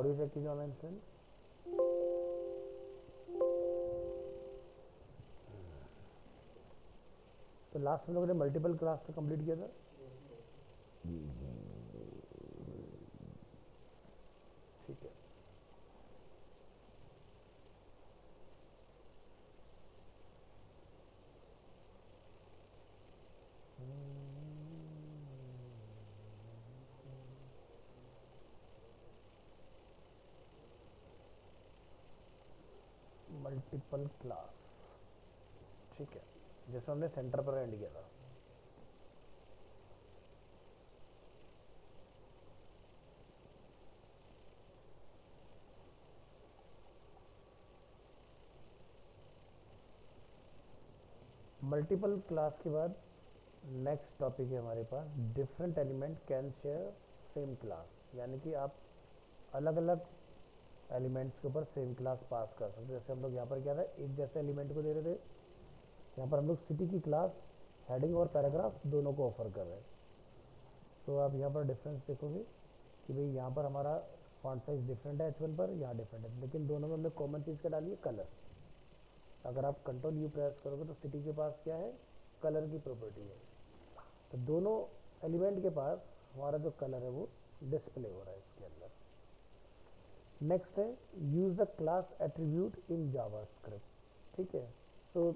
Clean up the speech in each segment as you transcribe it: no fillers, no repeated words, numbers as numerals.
और भी चेक कीजिए ऑनलाइन स्टूडेंट। तो लास्ट में लोगों ने मल्टीपल क्लास का कंप्लीट किया था। ठीक है, मल्टीपल क्लास। ठीक है, जैसे हमने सेंटर पर एंड किया था। मल्टीपल क्लास के बाद नेक्स्ट टॉपिक है हमारे पास different element can share same class, यानी कि आप अलग अलग एलिमेंट्स के ऊपर सेम क्लास पास कर सकते हैं। जैसे हम लोग यहाँ पर क्या था, एक जैसे एलिमेंट को दे रहे थे, यहाँ पर हम लोग सिटी की क्लास हेडिंग और पैराग्राफ दोनों को ऑफर कर रहे हैं। तो आप यहाँ पर डिफरेंस देखोगे कि भाई यहाँ पर हमारा फॉन्ट साइज डिफरेंट है H1 पर, यहाँ डिफरेंट है, लेकिन दोनों में हमने कॉमन चीज़ क्या डाली है, कलर। अगर आप कंट्रोल यू प्रेस करोगे तो सिटी के पास क्या है, कलर की प्रॉपर्टी है। तो दोनों एलिमेंट के पास हमारा जो कलर है वो डिस्प्ले हो रहा है इसके अंदर। नेक्स्ट है use the class attribute in JavaScript. ठीक है, तो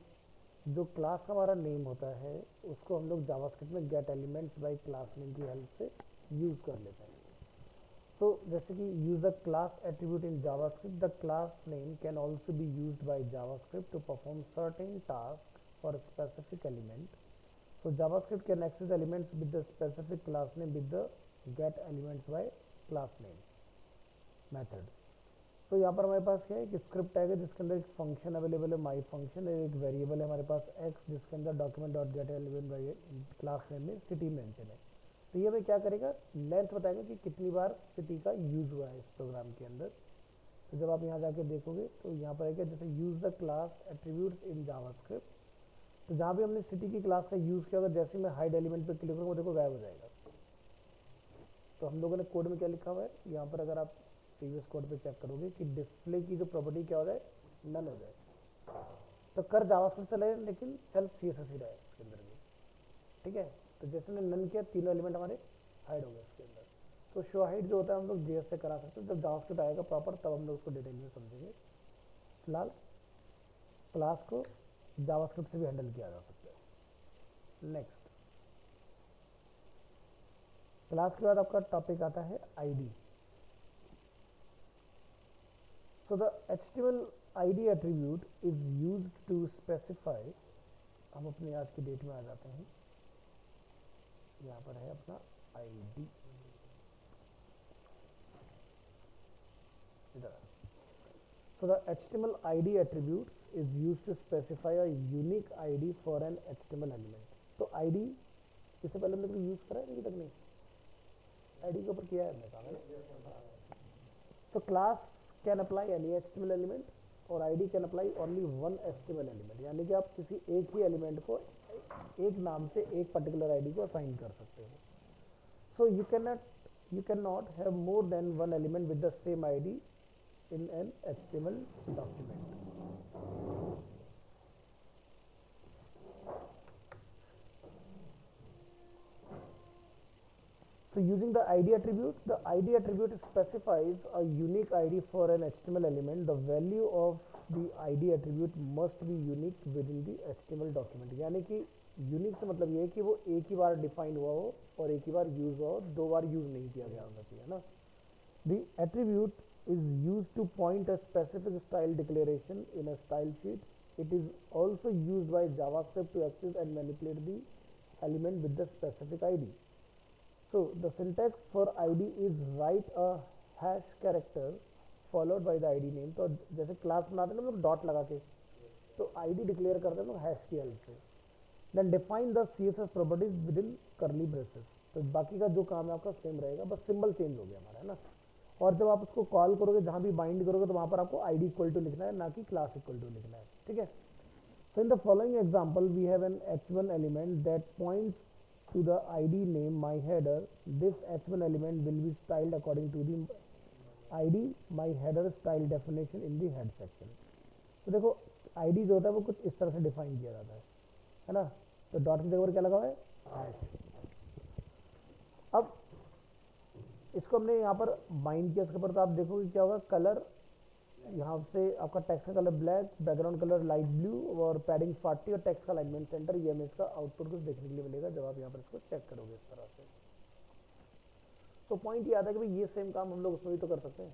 जो क्लास का हमारा नेम होता है उसको हम लोग जावास्क्रिप्ट में get elements by class name की हेल्प से यूज कर लेते हैं। तो जैसे कि use the class attribute in JavaScript, the class name can also be used by JavaScript to perform certain task for specific element. So JavaScript can access elements with the specific class name with the get elements by class name method। तो यहाँ पर हमारे पास क्या है, एक script tag है जिसके अंदर एक फंक्शन अवेलेबल है, माई फंक्शन है, एक वेरिएबल है हमारे पास x जिसके अंदर document dot gate element by class name में सिटी मेंशन है। तो ये हमें क्या करेगा, लेंथ बताएगा कि कितनी बार सिटी का यूज हुआ है इस प्रोग्राम के अंदर। तो जब आप यहाँ जाके देखोगे तो यहाँ पर है क्या, जैसे use the class attributes in JavaScript, तो जहाँ भी हमने सिटी की क्लास का यूज़ किया होगा, जैसे मैं हाइड एलिमेंट पे क्लिक करूँगा वो देखो गायब हो जाएगा। तो हम लोगों ने कोड में क्या लिखा हुआ है, यहाँ पर अगर आप प्रीवियस कोड पे चेक करोगे कि डिस्प्ले की जो प्रॉपर्टी क्या हो जाए, नन हो जाए। तो कर जावास्क्रिप्ट चले लेकिन चल CSS ही रहा है इसके अंदर भी। ठीक है, तो जैसे मैंने नन किया तीनों एलिमेंट हमारे हाइड हो गए इसके अंदर। तो शो हाइड जो होता है हम लोग JS से करा सकते हैं, जब जावास्क्रिप्ट आएगा प्रॉपर तब हम लोग उसको डिटेल में समझेंगे। फिलहाल क्लास को जावास्क्रिप्ट से भी हैंडल किया जा सकता है। नेक्स्ट क्लास के बाद आपका टॉपिक आता है ID. So the HTML ID attribute is used to specify, हम अपनी आज की डेट में आ जाते हैं, यहाँ पर है अपना ID इधर। So the HTML ID attribute is used to specify a unique ID for an HTML element। तो ID इससे पहले हमने कभी यूज करा है, अभी तक नहीं, ID के ऊपर किया है हमने काम है ना। तो class can apply any HTML element और ID can apply only one HTML element, यानी कि आप किसी एक ही एलिमेंट को एक नाम से एक पर्टिकुलर ID को असाइन कर सकते हो। So you can not have more than one element with the same ID in an HTML document। So using the ID attribute specifies a unique ID for an HTML element। The value of the ID attribute must be unique within the HTML document। यानी कि unique से मतलब ये है कि वो एक ही बार define हुआ हो और एक ही बार यूज हुआ हो, दो बार यूज नहीं किया गया होना चाहिए ना। The attribute is used to point a specific style declaration in a style sheet। It is also used by JavaScript to access and manipulate the element with the specific ID। So the syntax for ID is write a hash character followed by the ID name। तो जैसे class बनाते हैं ना हम लोग dot लगा के, तो ID डिक्लेयर करते हैं हम लोग हैश की हेल्प से। Then define the CSS properties within curly braces. तो बाकी का जो काम है आपका सेम रहेगा, बस सिंबल चेंज हो गया हमारा, है ना। और जब आप उसको कॉल करोगे, जहाँ भी बाइंड करोगे, तो वहाँ पर आपको ID इक्वल टू लिखना है, ना कि क्लास इक्वल टू लिखना है। ठीक है, so in the following example we have an H1 element that points to the ID name my header। This H1 element will be styled according to the ID my header style definition in the head section. तो देखो ID जो होता है वो कुछ इस तरह से डिफाइन किया जाता है ना। तो डॉट की जगह पर क्या लगा हुआ है, हैश। अब इसको हमने यहाँ पर बाइंड किया, इसके ऊपर तो आप देखोगे क्या होगा, कलर यहाँ से आपका टेक्स्ट का colour black, background colour light blue और पैडिंग 40 और टेक्स्ट का अलाइनमेंट सेंटर। ये हमें इसका आउटपुट कुछ देखने के लिए मिलेगा जब आप यहाँ पर इसको चेक करोगे इस तरह से। तो पॉइंट ये आता है कि भाई ये सेम काम हम लोग उसमें भी तो कर सकते हैं,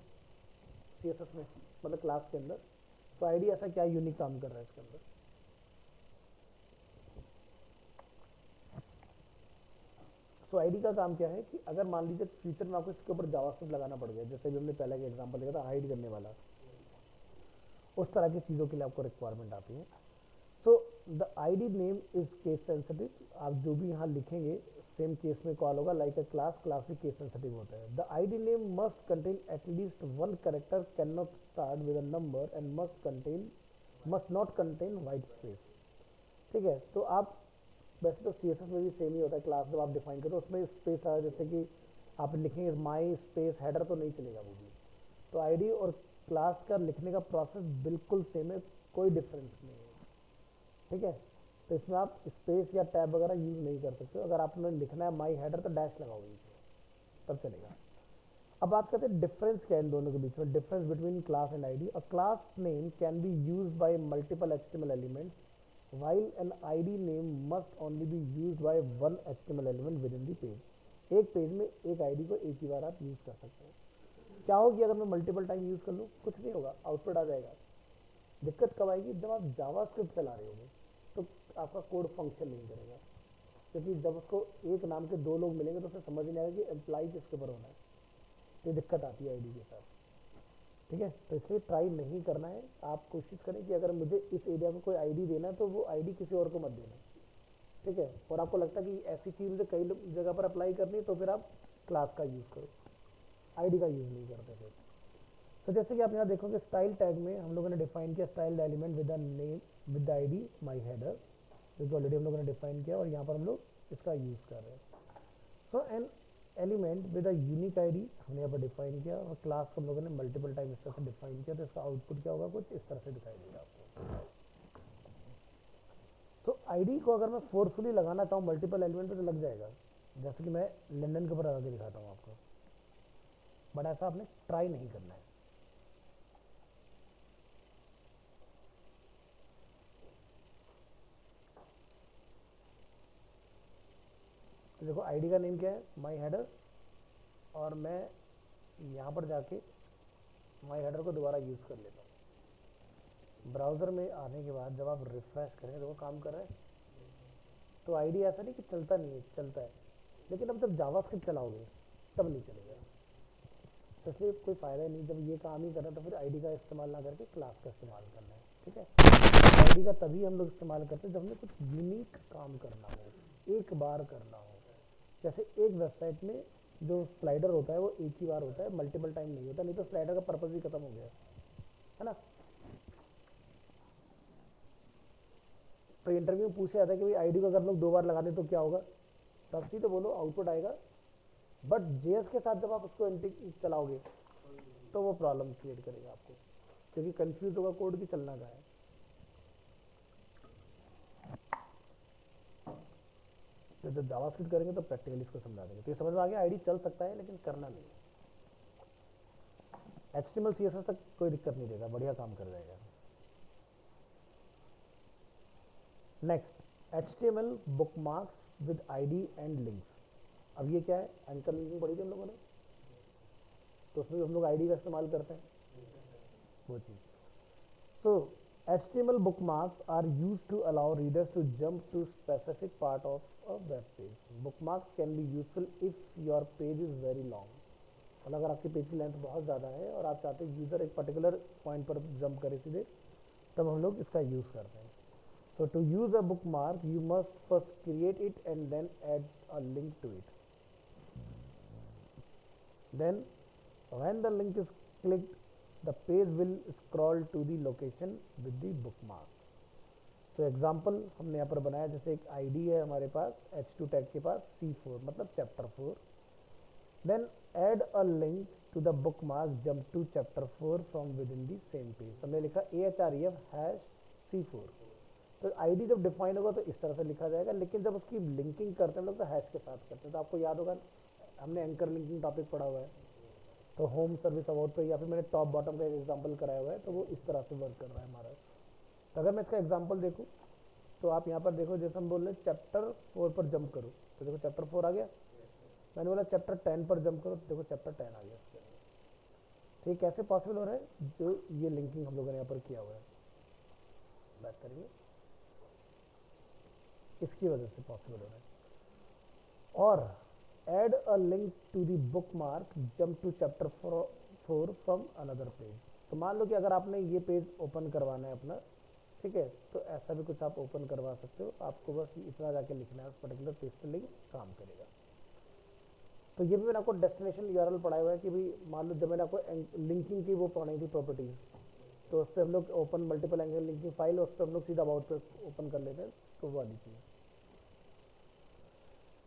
सीएसएस में, मतलब क्लास के अंदर। तो आईडी ऐसा क्या यूनिक काम कर रहा है इसके अंदर। तो आईडी का काम क्या है कि अगर मान लीजिए फ्यूचर में आपको इसके ऊपर जावास्क्रिप्ट लगाना पड़ गया, जैसे भी हमने पहले का एग्जांपल देखा था हाइड करने वाला, उस तरह की चीज़ों के लिए आपको रिक्वायरमेंट आती है। तो the ID name is case sensitive. आप जो भी यहाँ लिखेंगे सेम केस में कॉल होगा, लाइक अ क्लास, क्लास भी केस सेंसिटिव होता है। The ID name must contain at least one character, can not start with a number and must not contain white space. ठीक है, तो आप वैसे तो सीएसएस में भी सेम ही होता है, क्लास जब आप डिफाइन करो उसमें स्पेस आ, जैसे कि आप लिखेंगे माई स्पेस हेडर तो नहीं चलेगा वो भी। तो आईडी और क्लास का लिखने का प्रोसेस बिल्कुल सेम है, कोई डिफरेंस नहीं है। ठीक है, तो इसमें आप स्पेस या टैब वगैरह यूज नहीं कर सकते। अगर आपने लिखना है माई हेडर तो डैश लगाओगे तब चलेगा। अब बात करते हैं डिफरेंस क्या है इन दोनों के बीच में, difference between class and ID. A class name can be used bye multiple HTML elements while an id name must only be used by one html element within the page। एक page में एक ID को एक ही बार आप use कर सकते हैं। क्या होगी अगर मैं मल्टीपल टाइम यूज कर लूँ, कुछ नहीं होगा, आउटपुट आ जाएगा। दिक्कत कब आएगी, जब आप जावास्क्रिप्ट चला रहे होगे तो आपका कोड फंक्शन नहीं करेगा, क्योंकि जब उसको एक नाम के दो लोग मिलेंगे तो उसे समझ नहीं आएगा कि एम्प्लॉय किसके ऊपर होना है। तो दिक्कत आती है आईडी के साथ। ठीक है, तो इसलिए ट्राई नहीं करना है। आप कोशिश करें कि अगर मुझे इस एरिया को कोई आईडी देना है तो वो आईडी किसी और को मत देना। ठीक है, और आपको लगता है कि ऐसी चीज़ मुझे कई जगह पर अप्लाई करनी है तो फिर आप क्लास का यूज़ करो, आईडी का यूज़ नहीं करते फिर। तो जैसे कि आप यहाँ देखोगे स्टाइल टैग में हम लोगों ने डिफाइन किया style element with the name with the ID my header, जो कि ऑलरेडी हम लोगों ने डिफाइन किया और यहाँ पर हम लोग इसका यूज़ कर रहे हैं। So an element with a unique ID हमने यहाँ पर डिफाइन किया और क्लास को हम लोगों ने मल्टीपल टाइम इस तरह से डिफाइन किया। तो इसका आउटपुट क्या होगा, कुछ इस तरह से दिखाई देगा आपको। तो आईडी को अगर मैं फोर्सफुली लगाना चाहूँ मल्टीपल एलिमेंट पे तो लग जाएगा, जैसे कि मैं लंदन के ऊपर लगा के दिखाता हूँ आपको, बट ऐसा आपने ट्राई नहीं करना है। तो देखो आईडी का नेम क्या है, माई हेडर, और मैं यहाँ पर जाके माई हेडर को दोबारा यूज़ कर लेता हूँ। ब्राउज़र में आने के बाद जब आप रिफ्रेश करें तो वो काम कर रहा है। तो आईडी ऐसा नहीं कि चलता नहीं है, चलता है, लेकिन अब जब जावास्क्रिप्ट चलाओगे तब नहीं चलेगा। तो इसलिए कोई फ़ायदा नहीं, जब ये काम ही करना तो फिर आईडी का इस्तेमाल ना करके क्लास का इस्तेमाल करना है। ठीक है, आईडी का तभी हम लोग इस्तेमाल करते हैं जब हमें कुछ यूनिक काम करना हो, एक बार करना हो। जैसे एक वेबसाइट में जो स्लाइडर होता है वो एक ही बार होता है, मल्टीपल टाइम नहीं होता, नहीं तो स्लाइडर का पर्पज ही खत्म हो गया है ना। तो इंटरव्यू में पूछा जाता है कि भाई आईडी को अगर लोग दो बार लगा दें तो क्या होगा, तब सीधे बोलो आउटपुट आएगा। बट जेएस के साथ जब आप उसको चलाओगे तो वो प्रॉब्लम क्रिएट करेगा आपको, क्योंकि कंफ्यूज होगा कोड की चलना का है। तो जब जावास्क्रिप्ट करेंगे तो प्रैक्टिकली इसको समझा देंगे। तो ये समझ में आ गया, आईडी चल सकता है लेकिन करना नहीं। एचटीएमएल सीएसएस तक कोई दिक्कत नहीं देगा, बढ़िया काम कर जाएगा। Next HTML bookmarks with ID and links. अब ये क्या है, एंकर लिंकिंग पढ़ी थी हम लोगों ने, तो उसमें हम लोग आईडी का इस्तेमाल करते हैं वो चीज़। सो HTML bookmarks are used to allow readers to jump to specific part of a web page. Bookmarks can be useful if your page is very long। और अगर आपकी पेज की लेंथ बहुत ज़्यादा है और आप चाहते हैं यूज़र एक पर्टिकुलर पॉइंट पर जंप करे सीधे, तब हम लोग इसका यूज़ करते हैं। So to use a bookmark, you must first create it and then add a link to it. Then when the link is clicked, the page will scroll to the location with the bookmark। तो example हमने यहाँ पर बनाया, जैसे एक ID है हमारे पास H2 tag के पास C4 मतलब chapter 4, then add a link to the bookmark jump to chapter 4 from within the same page. हमने लिखा AHREF#C4। तो आईडी जब डिफाइन होगा तो इस तरह से लिखा जाएगा, लेकिन जब उसकी लिंकिंग करते हैं लोग तो हैश के साथ करते हैं। तो आपको याद होगा हमने एंकर लिंकिंग टॉपिक पढ़ा हुआ है, तो होम सर्विस अबाउट पे या फिर मैंने टॉप बॉटम का एक एग्जांपल कराया हुआ है, तो वो इस तरह से वर्क कर रहा है हमारा। तो अगर मैं इसका एग्जांपल देखूं तो आप यहाँ पर देखो, जैसे हम बोल रहे हैं चैप्टर 4 पर जंप करो, तो देखो चैप्टर 4 आ गया। मैंने बोला चैप्टर 10 पर जंप करो, तो देखो चैप्टर 10 आ गया। तो ये कैसे पॉसिबल हो रहा है? जो ये लिंकिंग हम लोगों ने यहाँ पर किया हुआ है, बात करिए, इसकी वजह से पॉसिबल हो रहा है। और add a link to the bookmark jump to chapter 4 from another page. तो मान लो कि अगर आपने ये पेज ओपन करवाना है अपना, ठीक है, तो ऐसा भी कुछ आप ओपन करवा सकते हो। आपको बस इतना जाके लिखना है, उस पर्टिकुलर पेज पे लिंक काम करेगा। तो ये भी मैंने आपको डेस्टिनेशन यूआरएल पढ़ाया हुआ है कि भाई मान लो जब मैंने आपको लिंकिंग की वो पढ़ाई थी प्रॉपर्टीज, तो उस पर हम लोग open multiple angle linking file, उस पर हम लोग सीधा अबाउट पे ओपन कर लेते हैं, तो वो वाली चीज़।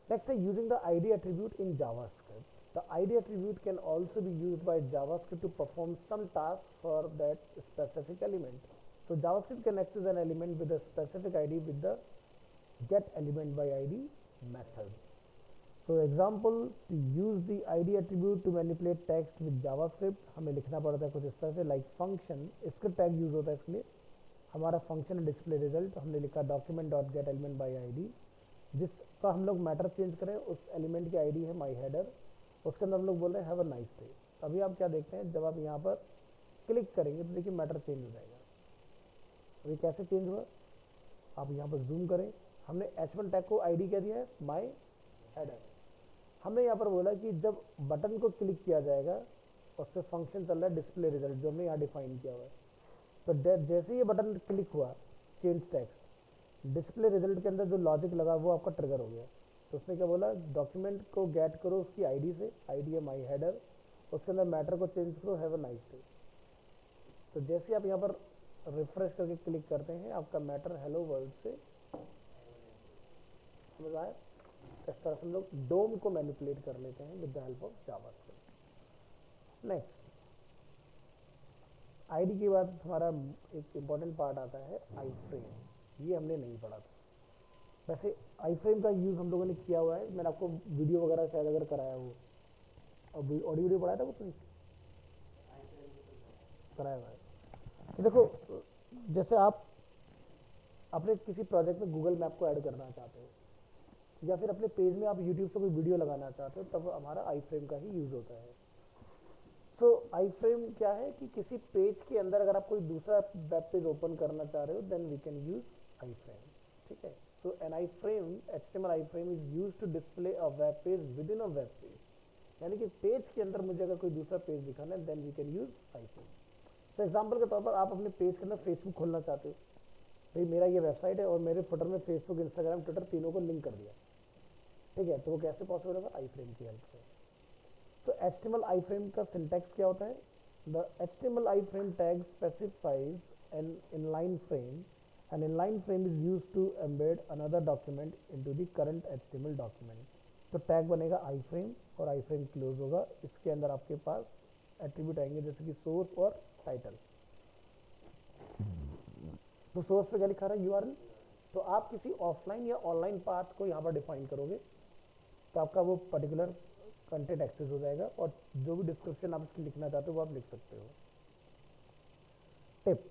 नेक्स्ट है using the ID attribute in JavaScript. The ID attribute can also be used by JavaScript to perform some task for that specific element. So JavaScript can access an element with a specific ID with the getElementById method. So example, to use the ID attribute to manipulate text with JavaScript, हमें लिखना पड़ता है कुछ इस तरह से, like function, इसका tag use होता है इसके लिए। हमारा फंक्शन डिस्प्ले रिजल्ट, हमने लिखा document.getElementById, जिसका हम लोग मैटर चेंज करें, उस एलिमेंट की आईडी है माई हेडर, उसके अंदर हम लोग बोल रहे हैं हैव अ नाइस डे। अभी आप क्या देखते हैं, जब आप यहाँ पर क्लिक करेंगे तो देखिए मैटर चेंज हो जाएगा। अभी कैसे चेंज हुआ, आप यहाँ पर जूम करें, हमने H1 टैग को आईडी क्या दिया है, माई हेडर। हमने यहाँ पर बोला कि जब बटन को क्लिक किया जाएगा उस पर फंक्शन चल रहा है डिस्प्ले रिजल्ट, जो हमने यहाँ डिफाइन किया हुआ है। तो जैसे ये बटन क्लिक हुआ, चेंज टेक्स्ट, डिस्प्ले रिजल्ट के अंदर जो लॉजिक लगा वो आपका ट्रिगर हो गया। तो उसने क्या बोला, डॉक्यूमेंट को गेट करो उसकी आईडी से, आईडी है माई हेडर, उसके अंदर मैटर को चेंज करो हैव अ नाइस डे। तो जैसे आप यहाँ पर रिफ्रेश करके क्लिक करते हैं, आपका मैटर हेलो वर्ल्ड से समझ आया। इस तरह से हम लोग डोम को मैनिपुलेट कर लेते हैं with the help of JavaScript. Next ID के बाद हमारा एक इंपॉर्टेंट पार्ट आता है आई फ्रेम। ये हमने नहीं पढ़ा था। वैसे आई फ्रेम का यूज़ हम लोगों ने किया हुआ है, मैंने आपको वीडियो वगैरह शायद अगर कराया हो, और ऑडियो वीडियो पढ़ाया था कुछ नहीं कराया हुआ है। ये देखो, जैसे आप अपने किसी प्रोजेक्ट में गूगल मैप को ऐड करना चाहते हो, या फिर अपने पेज में आप यूट्यूब से कोई वीडियो लगाना चाहते हो, तब हमारा आई फ्रेम का ही यूज़ होता है। तो आई फ्रेम क्या है कि किसी पेज के अंदर अगर आप कोई दूसरा वेब पेज ओपन करना चाह रहे हो, then we can use iframe, ठीक है। So an iframe, HTML iframe is used to display a web page within a web page, यानी कि पेज के अंदर मुझे अगर कोई दूसरा पेज दिखाना है, then we can use iframe. तो एग्जाम्पल के तौर पर आप अपने पेज के अंदर फेसबुक खोलना चाहते हो, भाई मेरा ये वेबसाइट है और मेरे फुटर में फेसबुक, इंस्टाग्राम, ट्विटर तीनों को लिंक कर दिया, ठीक है, तो वो कैसे पॉसिबल होगा, आई फ्रेम की हेल्प से। तो HTML iframe का सिंटैक्स क्या होता है, the HTML iframe tag specifies an inline frame. An inline frame is used to embed another document into the current HTML document. तो टैग बनेगा iframe और iframe क्लोज होगा। इसके अंदर आपके पास एट्रीब्यूट आएंगे जैसे कि सोर्स और टाइटल। तो सोर्स पे क्या लिखा रहा है, URL, तो आप किसी ऑफलाइन या ऑनलाइन पाथ को यहाँ पर डिफाइन करोगे, तो आपका वो पर्टिकुलर कंटेंट एक्सेस हो जाएगा, और जो भी डिस्क्रिप्शन आप इसकी लिखना चाहते हो वो आप लिख सकते हो। Tip,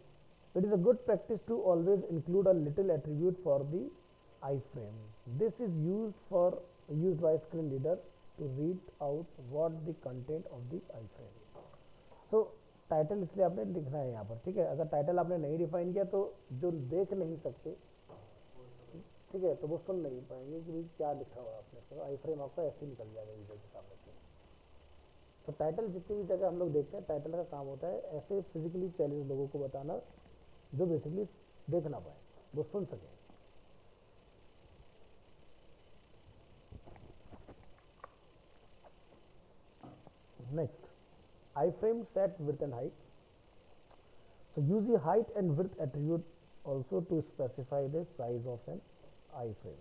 it is a good practice to always include a little attribute for the iframe. This is used by screen reader to read out what the content of the iframe. So title इसलिए आपने लिखना है यहाँ पर, ठीक है। अगर title आपने नहीं डिफाइन किया तो जो देख नहीं सकते, ठीक है, तो वो सुन नहीं पाएंगे कि भाई क्या लिखा हुआ आपने, तो आई फ्रेम आपका ऐसे ही निकल जाएगा यूजर के सामने से। तो टाइटल जितनी भी जगह हम लोग देखते हैं, टाइटल का काम होता है ऐसे फिजिकली चैलेंज लोगों को बताना जो बेसिकली देख ना पाए, वो सुन सके। Next, I frame set width and height. So use the height and width attribute also to specify the size of an I frame.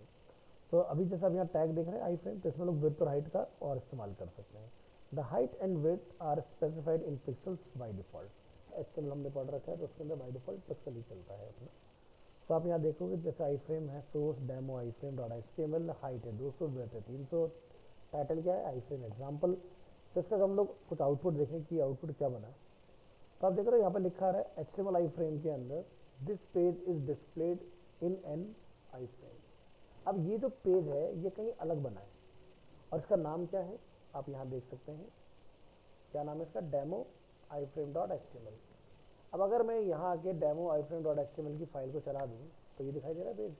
तो अभी जैसे आप यहाँ टैग देख रहे हैं आई फ्रेम, तो इसमें लोग विड्थ और हाइट का और इस्तेमाल कर सकते हैं। The height and width are specified in pixels by default. HTML हमने पढ़ रखा है तो उसके अंदर बाय डिफॉल्ट पिक्सल ही चलता है अपना। तो आप यहाँ देखोगे जैसे आई फ्रेम है, सोर्स डेमो आई फ्रेम डॉट HTML, हाइट है 200, विड्थ है 300, टाइटल क्या है आई फ्रेम एग्जाम्पल। तो इसका हम लोग कुछ आउटपुट देखें कि आउटपुट क्या बना। तो आप देख रहे हो यहाँ पर लिखा आ रहा है HTML आई फ्रेम के अंदर this page is displayed in an I frame. अब ये जो पेज है ये कहीं अलग बना है और इसका नाम क्या है आप यहाँ देख सकते हैं, क्या नाम है इसका, डेमो आई फ्रेम डॉट HTML। अब अगर मैं यहाँ आके डेमो आई फ्रेम डॉट HTML की फाइल को चला दूँ तो ये दिखाई दे रहा है पेज।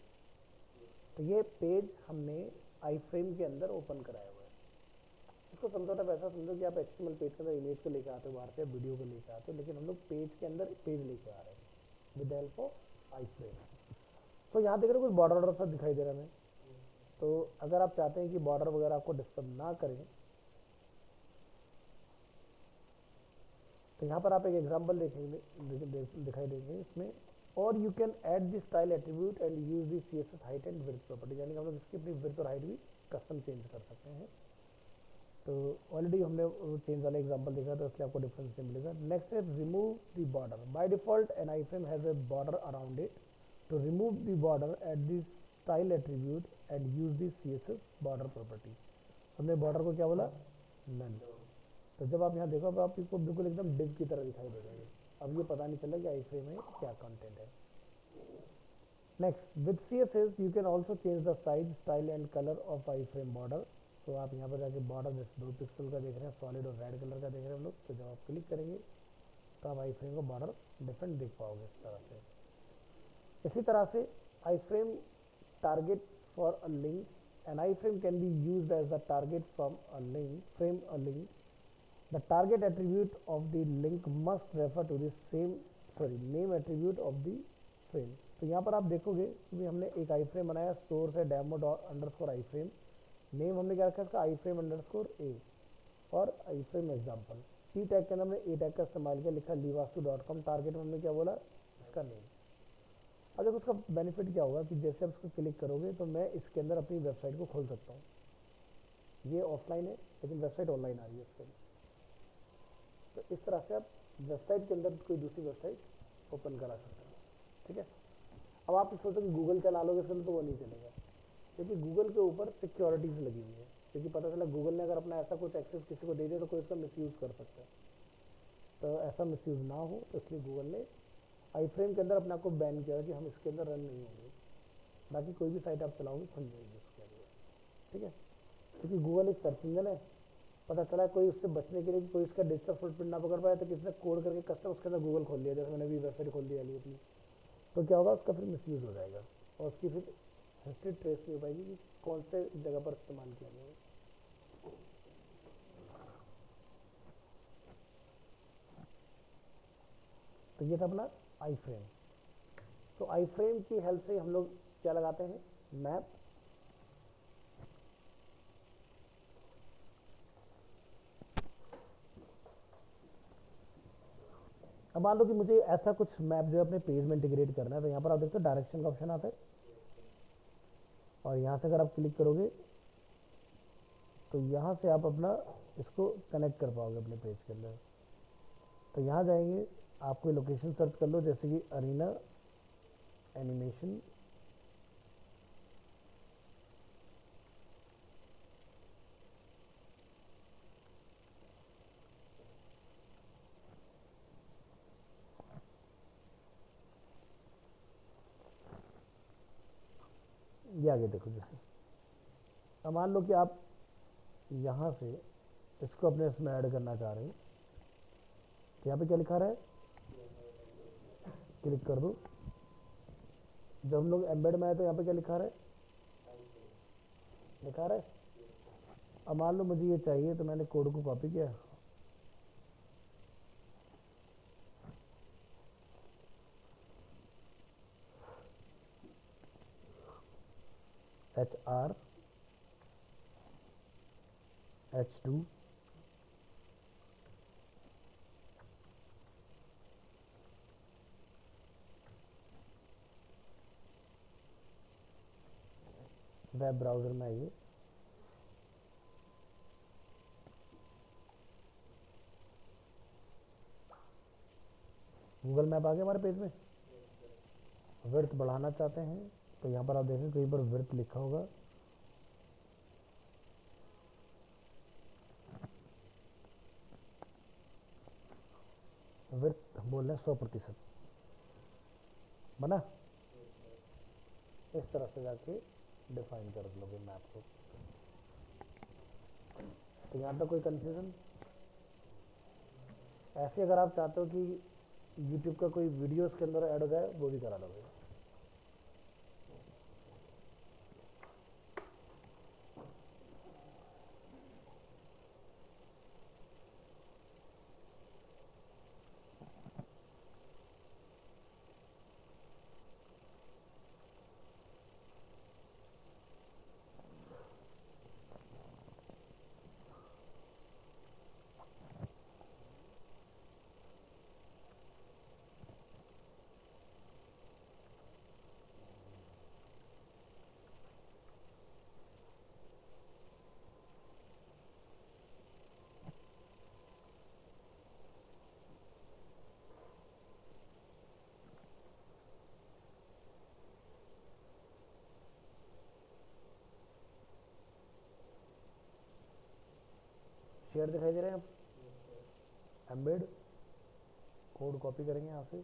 तो ये पेज हमने आई फ्रेम के अंदर ओपन कराया हुआ है। इसको समझौता वैसा समझो कि आप HTML पेज के अंदर इमेज को लेकर आते हो बाहर से, वीडियो को लेकर आते हो, लेकिन हम लोग पेज के अंदर पेज लेके आ रहे हैं with help of I frame. तो यहाँ देख रहे हो कुछ बॉर्डर सा दिखाई दे रहा है हमें। तो अगर आप चाहते हैं कि बॉर्डर वगैरह आपको डिस्टर्ब ना करें तो यहाँ पर आप एक एग्जांपल देखेंगे, दिखाई देंगे इसमें, और you can add the style attribute and use the CSS height and width property, यानी कि हम लोग इसकी अपनी विड्थ और हाइट भी कस्टम चेंज कर सकते हैं। तो ऑलरेडी हमने चेंज वाला एग्जांपल देखा तो इसलिए आपको डिफरेंस नहीं मिलेगा। नेक्स्ट है remove the border. By default an iframe has a border around it. To remove the border add the style attribute and use the CSS border property. हमने border को क्या बोला, नन। तो जब आप यहाँ देखो अब आपको बिल्कुल एकदम डिव की तरह दिखाई दे जाएगी। अब ये पता नहीं चला कि आई फ्रेम में क्या कंटेंट है। Next, with CSS you can also change the size, style and colour of I frame border. तो आप यहाँ पर जाके बॉर्डर जैसे 2 पिक्सल का देख रहे हैं, सॉलिड और रेड कलर का देख रहे हैं हम लोग, तो जब आप क्लिक करेंगे तो आप आई फ्रेम का बॉर्डर डिफरेंट देख पाओगे इस तरह से। इसी तरह से iframe target for a link, an iframe can be used as the target from a link frame a link. The target attribute of the link must refer to the name attribute of the frame। तो यहाँ पर आप देखोगे कि हमने एक आई frame बनाया, source है डेमो अंडरस्कोर आई फ्रेम, नेम हमने क्या रखा है इसका आई फ्रेम अंडरस्कोर ए, और आई फ्रेम एग्जाम्पल। टी टैग के अंदर हमने ए टैग का इस्तेमाल किया, लिखा livastu.com। टारगेट में हमने क्या बोला, इसका नेम। अब देखो उसका बेनिफिट क्या होगा कि जैसे आप इसको क्लिक करोगे तो मैं इसके अंदर अपनी वेबसाइट को खोल सकता हूँ। ये ऑफलाइन है लेकिन वेबसाइट ऑनलाइन आ रही है इसके अंदर। तो इस तरह से आप वेबसाइट के अंदर कोई दूसरी वेबसाइट ओपन करा सकते हैं। ठीक है। अब आप सोचो कि गूगल चला लोगे इसके अंदर तो वो नहीं चलेगा, क्योंकि गूगल के ऊपर सिक्योरिटीज लगी हुई है, क्योंकि पता चला गूगल ने अगर अपना ऐसा कुछ एक्सेस किसी को दे दिया तो कोई इसका मिसयूज़ कर सकता है। तो ऐसा मिसयूज़ ना हो तो इसलिए गूगल ने आई फ्रेम के अंदर अपने आप को बैन किया कि हम इसके अंदर रन नहीं होंगे, बाकी कोई भी साइट आप चलाओगे खुल जाएगी उसके अंदर। ठीक है, क्योंकि गूगल एक सर्च इंजन है। पता चला कोई उससे बचने के लिए कोई उसका डिजिटल फुटप्रिंट ना पकड़ पाए तो किसी ने कोड करके कस्टम उसके अंदर गूगल खोल लिया, जैसे मैंने भी वेबसाइट खोल दी अपनी, तो क्या होगा उसका फिर मिसयूज़ हो जाएगा और उसकी फिर हिस्ट्री ट्रेस नहीं हो पाएगी कि कौन से जगह पर इस्तेमाल किया गया है। तो ये था अपना आई फ्रेम। तो आई फ्रेम की हेल्प से हम लोग क्या लगाते हैं, मैप। अब मान लो कि मुझे ऐसा कुछ मैप जो है अपने पेज में इंटीग्रेट करना है, तो यहाँ पर आप देखते हो डायरेक्शन का ऑप्शन आता है और यहाँ से अगर आप क्लिक करोगे तो यहाँ से आप अपना इसको कनेक्ट कर पाओगे अपने पेज के अंदर। तो यहाँ जाएंगे, आप कोई लोकेशन सर्च कर लो जैसे कि अरीना एनिमेशन, ये आगे देखो। जैसे अब मान लो कि आप यहाँ से इसको अपने इसमें ऐड करना चाह रहे हो, तो यहाँ पे क्या लिखा रहा है, क्लिक कर दो। जब हम लोग एम्बेड में आए तो यहाँ पे क्या लिखा रहा है, लिखा रहा है। अब मान लो मुझे ये चाहिए तो मैंने कोड को कॉपी किया, HR H2 वेब ब्राउज़र में आइए, गूगल मैप आ गया हमारे पेज में। विड्थ बढ़ाना चाहते हैं तो यहाँ पर आप देखें कहीं पर विड्थ लिखा होगा, विड्थ बोल रहे हैं 100%। बना, इस तरह से जाके डिफाइन कर लोगे मैप को। तो यहाँ तक कोई कंफ्यूजन? ऐसे अगर आप चाहते हो कि यूट्यूब का कोई वीडियोस के अंदर ऐड हो जाए, वो भी करा लोगे। शेयर दिखाई दे रहे हैं आप? एम्बेड कोड कॉपी करेंगे यहाँ से,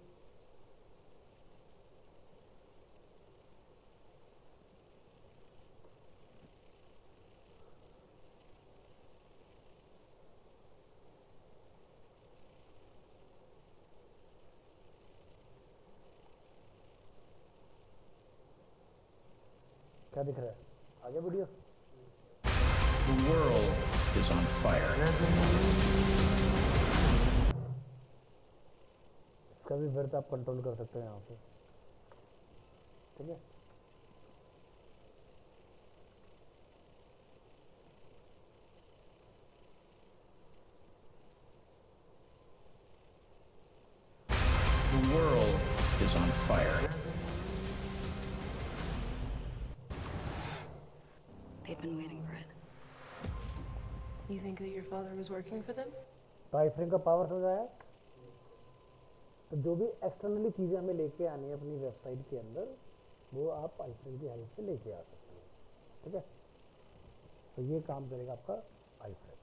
क्या दिख रहा है? आ गया video? The world is on fire. इसका भी वर्थ आप कंट्रोल कर सकते हो यहाँ से, ठीक है। The world is on fire. They've been waiting for it. You think that your father was working for them? तो आई फ्रेम का पावर समझ आया? तो जो भी एक्सटर्नली चीज़ें हमें लेके आनी है अपनी वेबसाइट के अंदर, वो आप आई फ्रेम की हेल्प से लेके आ सकते हो, ठीक है। तो ये काम करेगा आपका आई फ्रेम।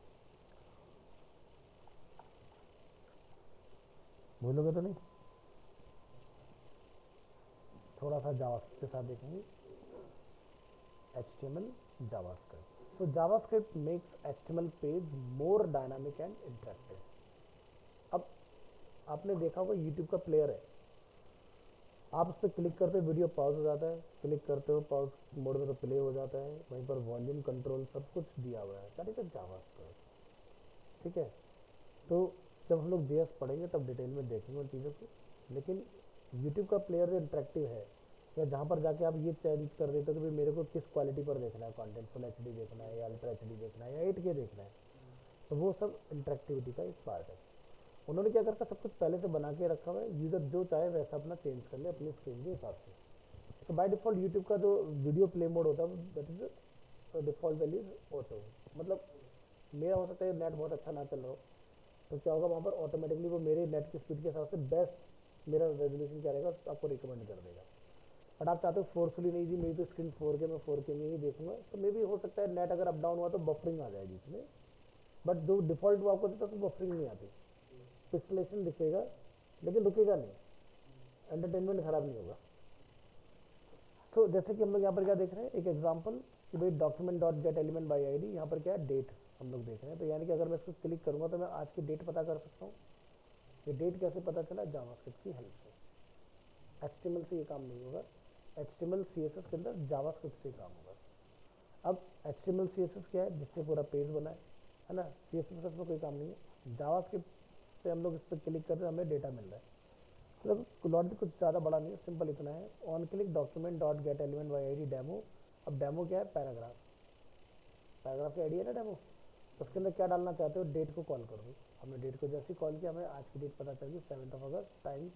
भूलोगे तो नहीं? थोड़ा सा जावास्क्रिप्ट के साथ देखेंगे, HTML JavaScript. So JavaScript makes HTML page more dynamic and interactive. अब आपने देखा होगा YouTube का प्लेयर है, आप उस पर क्लिक करते हो वीडियो पॉज हो जाता है, क्लिक करते हो पॉज मोड में तो प्ले हो जाता है, वहीं पर वॉल्यूम कंट्रोल सब कुछ दिया हुआ है, दैट इज जावास्क्रिप्ट, ठीक है। तो जब हम लोग JS पढ़ेंगे तब डिटेल में देखेंगे उन चीज़ों को। लेकिन YouTube का प्लेयर जो इंटरेक्टिव है, या जहाँ पर जाके आप ये चेंज कर देते हो कि भाई मेरे को किस क्वालिटी पर देखना है कंटेंट, फुल HD देखना है या अल्ट्रा HD देखना है या 8K देखना है, तो वो सब इंटरेक्टिविटी का एक पार्ट है। उन्होंने क्या करता, सब कुछ पहले से बना के रखा हुआ है, यूज़र जो चाहे वैसा अपना चेंज कर ले अपनी स्क्रीन के हिसाब से। तो बाय डिफ़ॉल्ट यूट्यूब का जो वीडियो प्ले मोड होता है that is default value auto. मतलब मेरा हो सकता है नेट बहुत अच्छा ना चल रहा हो, तो क्या होगा वहाँ पर ऑटोमेटिकली वो मेरे नेट की स्पीड के हिसाब से बेस्ट मेरा रेजोल्यूशन क्या रहेगा आपको रिकमेंड कर देगा। बट आप चाहते हो फोर्सफुली नहीं जी मेरी तो स्क्रीन 4K में 4K में ही देखूंगा, तो मे भी हो सकता है नेट अगर अप डाउन हुआ तो बफरिंग आ जाएगी इसमें। बट जो डिफ़ॉल्ट वो आपको देता है तो बफरिंग नहीं आती, पिक्सलेशन दिखेगा लेकिन रुकेगा नहीं, एंटरटेनमेंट खराब नहीं होगा। तो जैसे कि हम लोग यहाँ पर क्या देख रहे हैं, एक एग्जांपल कि भाई document dot gate element by ID, यहाँ पर क्या है डेट हम लोग देख रहे हैं। तो यानी कि अगर मैं इसको क्लिक करूँगा तो मैं आज की डेट पता कर सकता हूँ। ये डेट कैसे पता चला? जावास्क्रिप्ट की हेल्प से। HTML से ये काम नहीं होगा, HTML CSS के अंदर जावास्क्रिप्ट से काम होगा। अब HTML CSS क्या है? जिससे पूरा पेज बना है ना। CSS का इसमें कोई काम नहीं है, जावास्क्रिप्ट से हम लोग इस पर क्लिक करते हैं हमें डेटा मिल रहा है। मतलब लॉजिक कुछ ज़्यादा बड़ा नहीं है, सिंपल इतना है, on click document dot gate element by ID demo. अब डेमो क्या है? पैराग्राफ, पैराग्राफ की ID है ना डेमो। उसके अंदर क्या डालना चाहते हो? डेट को कॉल कर दो। हमने डेट को जैसे ही कॉल किया हमें आज की डेट पता चल गई 7 अगस्त, टाइम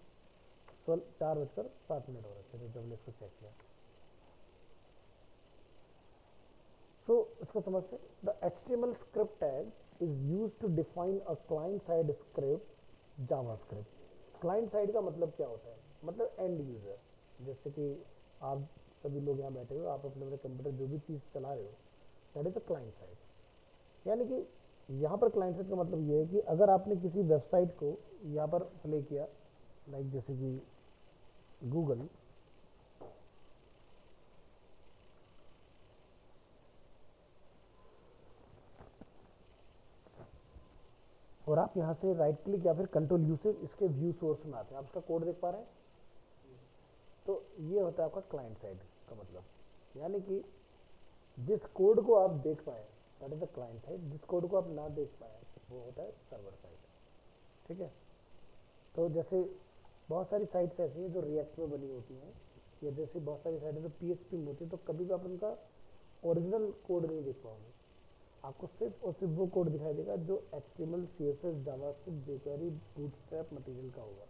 4:07 हो रखे थे जब हमने इसको चेक किया। सो इसको समझते, the HTML script tag is used to define a client side script JavaScript client side का मतलब क्या होता है, मतलब एंड यूज़र, जैसे कि आप सभी लोग यहाँ बैठे हो, आप अपने अपने कंप्यूटर जो भी चीज़ चला रहे हो, that is a client side. यानी कि यहाँ पर क्लाइंट साइड का मतलब ये है कि अगर आपने किसी वेबसाइट को यहाँ पर प्ले किया, लाइक जैसे कि गूगल, और आप यहाँ से राइट क्लिक या फिर कंट्रोल यू से इसके व्यू सोर्स में आते हैं, आप इसका कोड देख पा रहे हैं, तो ये होता है आपका क्लाइंट साइड का मतलब। यानी कि जिस कोड को आप देख पाए that is the client side, जिस कोड को आप ना देख पाए वो होता है सर्वर साइड। ठीक है, तो जैसे बहुत सारी साइट्स ऐसी हैं जो रिएक्ट में बनी होती हैं, या जैसे बहुत सारी साइटें जो पीएचपी में होती है, तो कभी भी आप उनका ओरिजिनल कोड नहीं देख पाओगे, आपको सिर्फ और सिर्फ वो कोड दिखाई देगा जो HTML, CSS, JavaScript, jQuery, bootstrap material का होगा।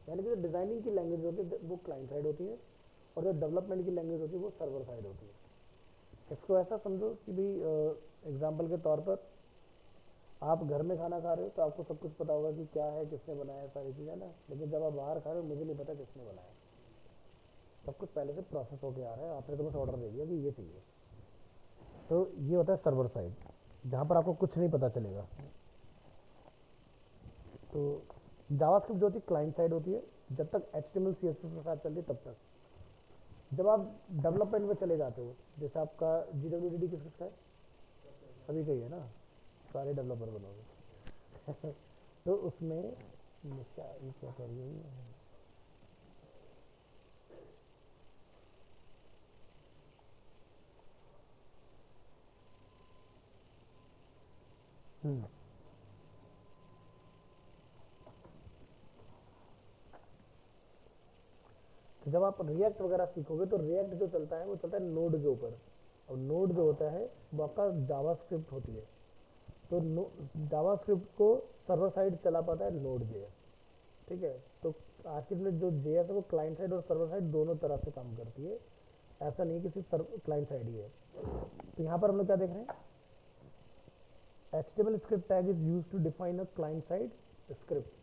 यानी कि जो डिज़ाइनिंग की लैंग्वेज होती है वो क्लाइंट साइड होती है, और जो डेवलपमेंट की लैंग्वेज होती है वो सर्वर साइड होती है। इसको ऐसा समझो कि भाई एग्जांपल के तौर पर आप घर में खाना खा रहे हो तो आपको सब कुछ पता होगा कि क्या है, किसने बनाया है, सारी चीज़ें ना, लेकिन जब आप बाहर खा रहे हो मुझे नहीं पता किसने बनाया, सब कुछ पहले से प्रोसेस होके आ रहा है, आपने तो बस ऑर्डर दे दिया कि ये चाहिए। तो ये होता है सर्वर साइड, जहाँ पर आपको कुछ नहीं पता चलेगा। तो जावास्क्रिप्ट जो होती है क्लाइंट साइड होती है, जब तक HTML CSS के साथ चलती है तब तक। जब आप डेवलपमेंट में चले जाते हो, जैसे आपका GWDD किसका है, सभी का ही है ना, सारे डेवलपर बनोगे तो उसमें निशा ये क्या कह रही है, तो जब आप रिएक्ट वगैरह सीखोगे तो रिएक्ट जो चलता है वो चलता है नोड के ऊपर, और नोड जो होता है वो आपका जावास्क्रिप्ट होती है। तो जावास्क्रिप्ट को सर्वर साइड चला पाता है नोड JS। ठीक है, तो आज की डेट जो JS है वो क्लाइंट साइड और सर्वर साइड दोनों तरह से काम करती है, ऐसा नहीं कि सिर्फ क्लाइंट साइड ही है। तो यहाँ पर हम लोग क्या देख रहे हैं, HTML script tag is used to define a client side script,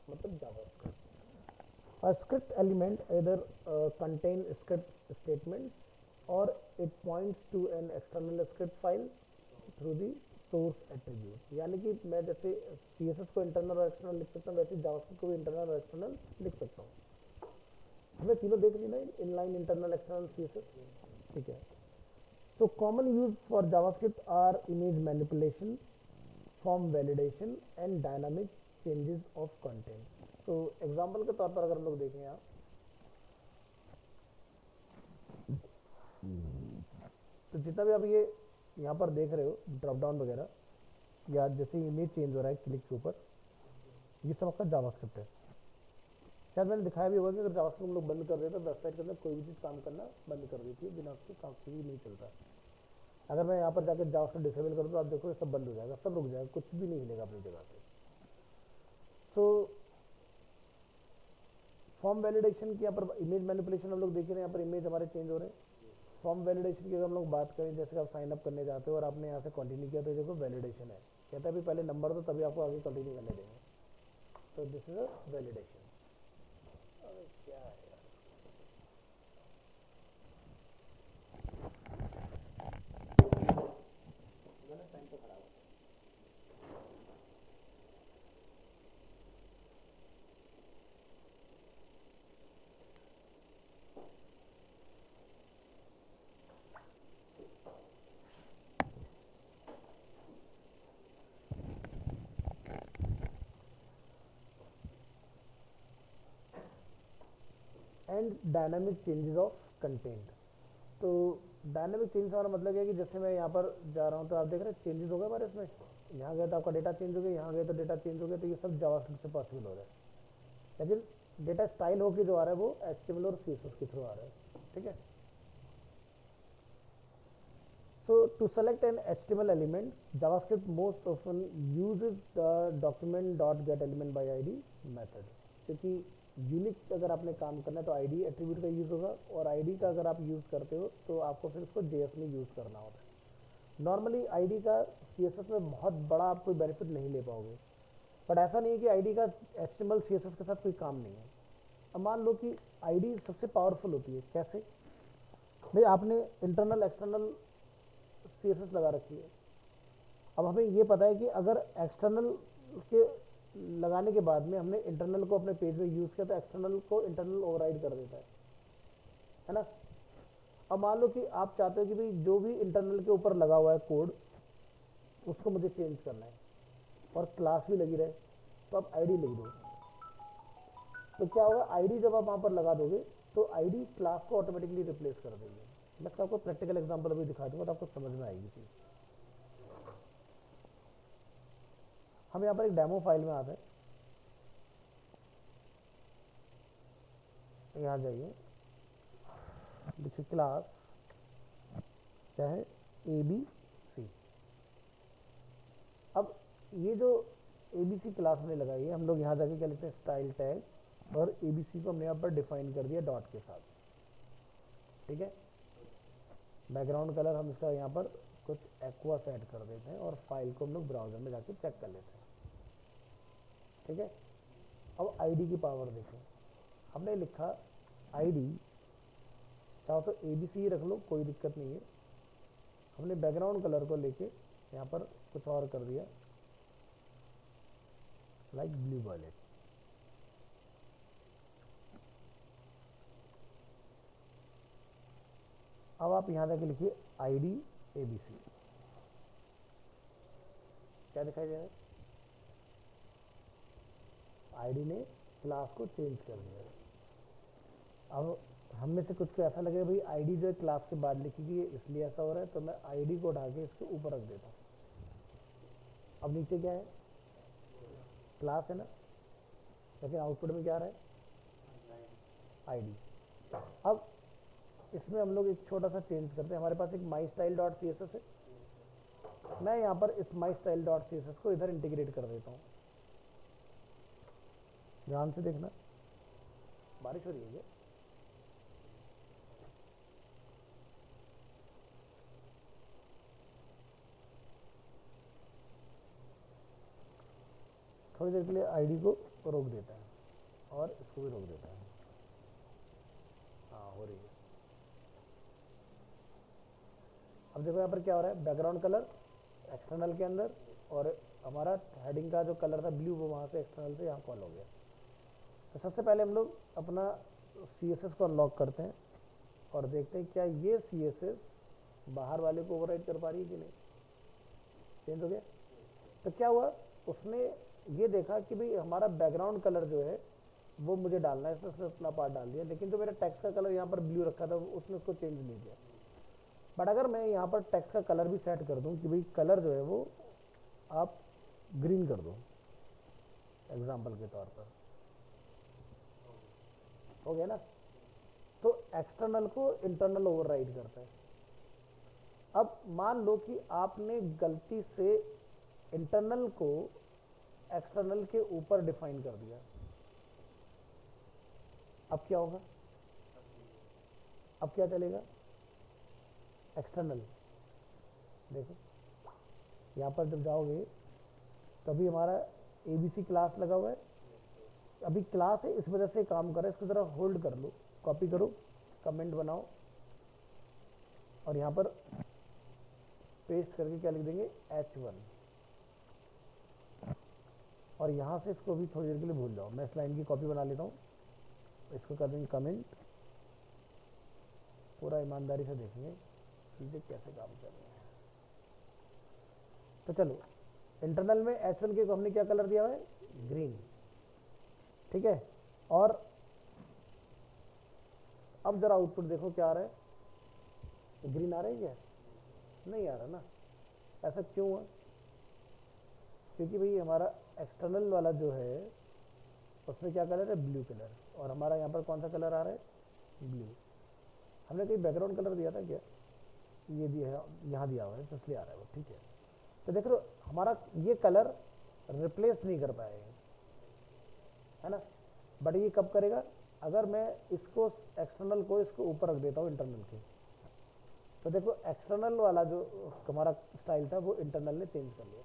मतलब JavaScript. A script element either contain script statements or it points to an external script file through the source attribute। यानी कि मैं जैसे CSS को internal और external लिख सकता हूँ, वैसे जावास्क्रिप्ट को भी इंटरनल और एक्सटर्नल लिख सकता हूँ। हमें तीनों देख ली ना, इनलाइन, इंटरनल, एक्सटर्नल, CSS। ठीक है, तो common use for JavaScript are image manipulation, form validation and dynamic changes of content. तो एग्जांपल के तौर पर अगर हम लोग देखें यहाँ, तो जितना भी आप ये यहाँ पर देख रहे हो ड्रॉप डाउन वगैरह, या जैसे इमेज चेंज हो रहा है क्लिक के ऊपर, ये सब आपका जावास्क्रिप्ट है। शायद मैंने दिखाया भी होगा कि अगर जावास्क्रिप्ट हम लोग बंद कर देते तो वेबसाइट के अंदर कोई भी चीज़ काम करना बंद कर देती है, बिना उसके काम ही नहीं चलता। अगर मैं यहाँ पर जाकर जावास्क्रिप्ट डिसेबल करूँ तो आप देखो ये सब बंद हो जाएगा, सब रुक जाएगा, कुछ भी नहीं हिलेगा अपनी जगह से। तो फॉर्म वैलिडेशन की यहाँ पर इमेज मैनिपुलेशन हम लोग देख रहे हैं, यहाँ पर इमेज हमारे चेंज हो रहे हैं। फॉर्म वैलिडेशन की अगर हम लोग बात करें, जैसे आप साइन अप करने जाते हो और आपने यहाँ से कंटिन्यू किया तो देखो वैलिडेशन है, कहता है अभी पहले नंबर दो तभी आपको आगे कंटिन्यू करने देंगे। तो दिस इज अ वैलिडेशन। क्या है यार, टाइम तो खराब है। And dynamic changes of content. तो डायनामिक चेंज हमारा मतलब है कि जैसे मैं यहाँ पर जा रहा हूँ तो आप देख रहे हैं चेंजेस हो गए हमारे इसमें, यहाँ गए तो आपका डेटा चेंज हो गया, यहाँ गए तो डेटा चेंज हो गया, तो ये सब जावास्क्रिप्ट से पॉसिबल हो रहा है। लेकिन डेटा स्टाइल होकर जो आ रहा है वो HTML और CSS के थ्रू आ रहा है। ठीक है, so to select an HTML element, JavaScript most often uses the document.getElementById method, क्योंकि यूनिक अगर आपने काम करना है तो ID एट्रीब्यूट का यूज़ होगा, और ID का अगर आप यूज़ करते हो तो आपको फिर उसको JS में यूज़ करना होता है। नॉर्मली ID का CSS में बहुत बड़ा आप कोई बेनिफिट नहीं ले पाओगे, बट ऐसा नहीं है कि आईडी का HTML CSS के साथ कोई काम नहीं है। अब मान लो कि आईडी सबसे पावरफुल होती है, कैसे भाई, आपने इंटरनल एक्सटर्नल CSS लगा रखी है। अब हमें ये पता है कि अगर एक्सटर्नल के लगाने के बाद में हमने इंटरनल को अपने पेज में यूज़ किया तो एक्सटर्नल को इंटरनल ओवरराइड कर देता है ना। अब मान लो कि आप चाहते हो कि भाई जो भी इंटरनल के ऊपर लगा हुआ है कोड उसको मुझे चेंज करना है और क्लास भी लगी रहे, तो आप आईडी लिख दो। तो क्या होगा, आईडी जब आप वहाँ पर लगा दोगे तो आईडी क्लास को ऑटोमेटिकली रिप्लेस कर देगी। मैं आपको प्रैक्टिकल एग्जांपल अभी दिखा दूंगा तो आपको समझ में आएगी चीज़। हम यहाँ पर एक डेमो फाइल में आते हैं, यहाँ जाइए, देखिए क्लास क्या है, ABC। अब ये जो ABC क्लास हमने लगाई है, हम लोग यहाँ जाके क्या लिखते हैं, स्टाइल टैग, और ABC को हमने यहाँ पर डिफाइन कर दिया डॉट के साथ, ठीक है। बैकग्राउंड कलर हम इसका यहाँ पर कुछ एक्वा सेट कर देते हैं और फाइल को हम लोग ब्राउजर में जाके चेक कर लेते हैं, ठीक है। अब आईडी की पावर देखें, हमने लिखा आईडी, चाहो तो ABC ही रख लो, कोई दिक्कत नहीं है। हमने बैकग्राउंड कलर को लेके यहाँ पर कुछ और कर दिया, लाइक ब्लू वॉयलेट। अब आप यहाँ जाके लिखिए आईडी ABC, क्या दिखाई दे रहा है, आईडी ने क्लास को चेंज कर दिया। अब हम में से कुछ को ऐसा लगे भाई आईडी जो है क्लास के बाद लिखी गई है इसलिए ऐसा हो रहा है, तो मैं आईडी को उठा के इसके ऊपर रख देता हूँ। अब नीचे क्या है, क्लास है ना, लेकिन आउटपुट में क्या आ रहा है, आईडी। अब इसमें हम लोग एक छोटा सा चेंज करते हैं, हमारे पास एक mystyle.css है, मैं यहाँ पर इस mystyle.css को इधर इंटीग्रेट कर देता हूँ। ध्यान से देखना, बारिश हो रही है क्या? थोड़ी देर के लिए आईडी को रोक देता है और इसको भी रोक देता है। हाँ, हो रही है। अब देखो यहाँ पर क्या हो रहा है, बैकग्राउंड कलर एक्सटर्नल के अंदर और हमारा हेडिंग का जो कलर था ब्लू वो वहाँ से एक्सटर्नल से यहाँ कॉल हो गया। तो सबसे पहले हम लोग अपना CSS को अनलॉक करते हैं और देखते हैं क्या ये CSS बाहर वाले को ओवरराइड कर पा रही है कि नहीं। चेंज हो गया, तो क्या हुआ, उसने ये देखा कि भाई हमारा बैकग्राउंड कलर जो है वो मुझे डालना है, इसने उसने अपना पार्ट डाल दिया, लेकिन जो मेरा टेक्स्ट का कलर यहाँ पर ब्लू रखा था उसने उसको चेंज नहीं किया। बट अगर मैं यहाँ पर टेक्स्ट का कलर भी सेट कर दूँ कि भाई कलर जो है वो आप ग्रीन कर दो एग्जाम्पल के तौर पर, हो गया ना, तो एक्सटर्नल को इंटरनल ओवरराइड करता है। अब मान लो कि आपने गलती से इंटरनल को एक्सटर्नल के ऊपर डिफाइन कर दिया, अब क्या होगा, अब क्या चलेगा, एक्सटर्नल। देखो यहाँ पर जब जाओगे तभी हमारा ABC क्लास लगा हुआ है, अभी क्लास है इस वजह से काम कर रहा है, इसको ज़रा होल्ड कर लो, कॉपी करो, कमेंट बनाओ और यहाँ पर पेस्ट करके क्या लिख देंगे, H1, और यहाँ से इसको भी थोड़ी देर के लिए भूल जाओ। मैं इस लाइन की कॉपी बना लेता हूँ, इसको कर देंगे कमेंट, पूरा ईमानदारी से देखेंगे चीज़ें कैसे काम कर रही हैं। तो चलो, इंटरनल में H1 के को हमने क्या कलर दिया हुआ है, ग्रीन, ठीक है। और अब जरा आउटपुट देखो क्या आ रहा है, ग्रीन आ रहा है क्या, नहीं आ रहा ना, ऐसा क्यों हुआ, क्योंकि भाई हमारा एक्सटर्नल वाला जो है उसमें क्या कलर है, ब्लू कलर, और हमारा यहाँ पर कौन सा कलर आ रहा है, ब्लू। हमने कहीं बैकग्राउंड कलर दिया था क्या, ये दिया है, यहाँ दिया हुआ है तो इसलिए आ रहा है वो, ठीक है। तो देख लो हमारा ये कलर रिप्लेस नहीं कर पाएगा, है ना, बट ये कब करेगा, अगर मैं इसको एक्सटर्नल को इसको ऊपर रख देता हूँ इंटरनल के, तो देखो एक्सटर्नल वाला जो हमारा स्टाइल था वो इंटरनल ने चेंज कर लिया।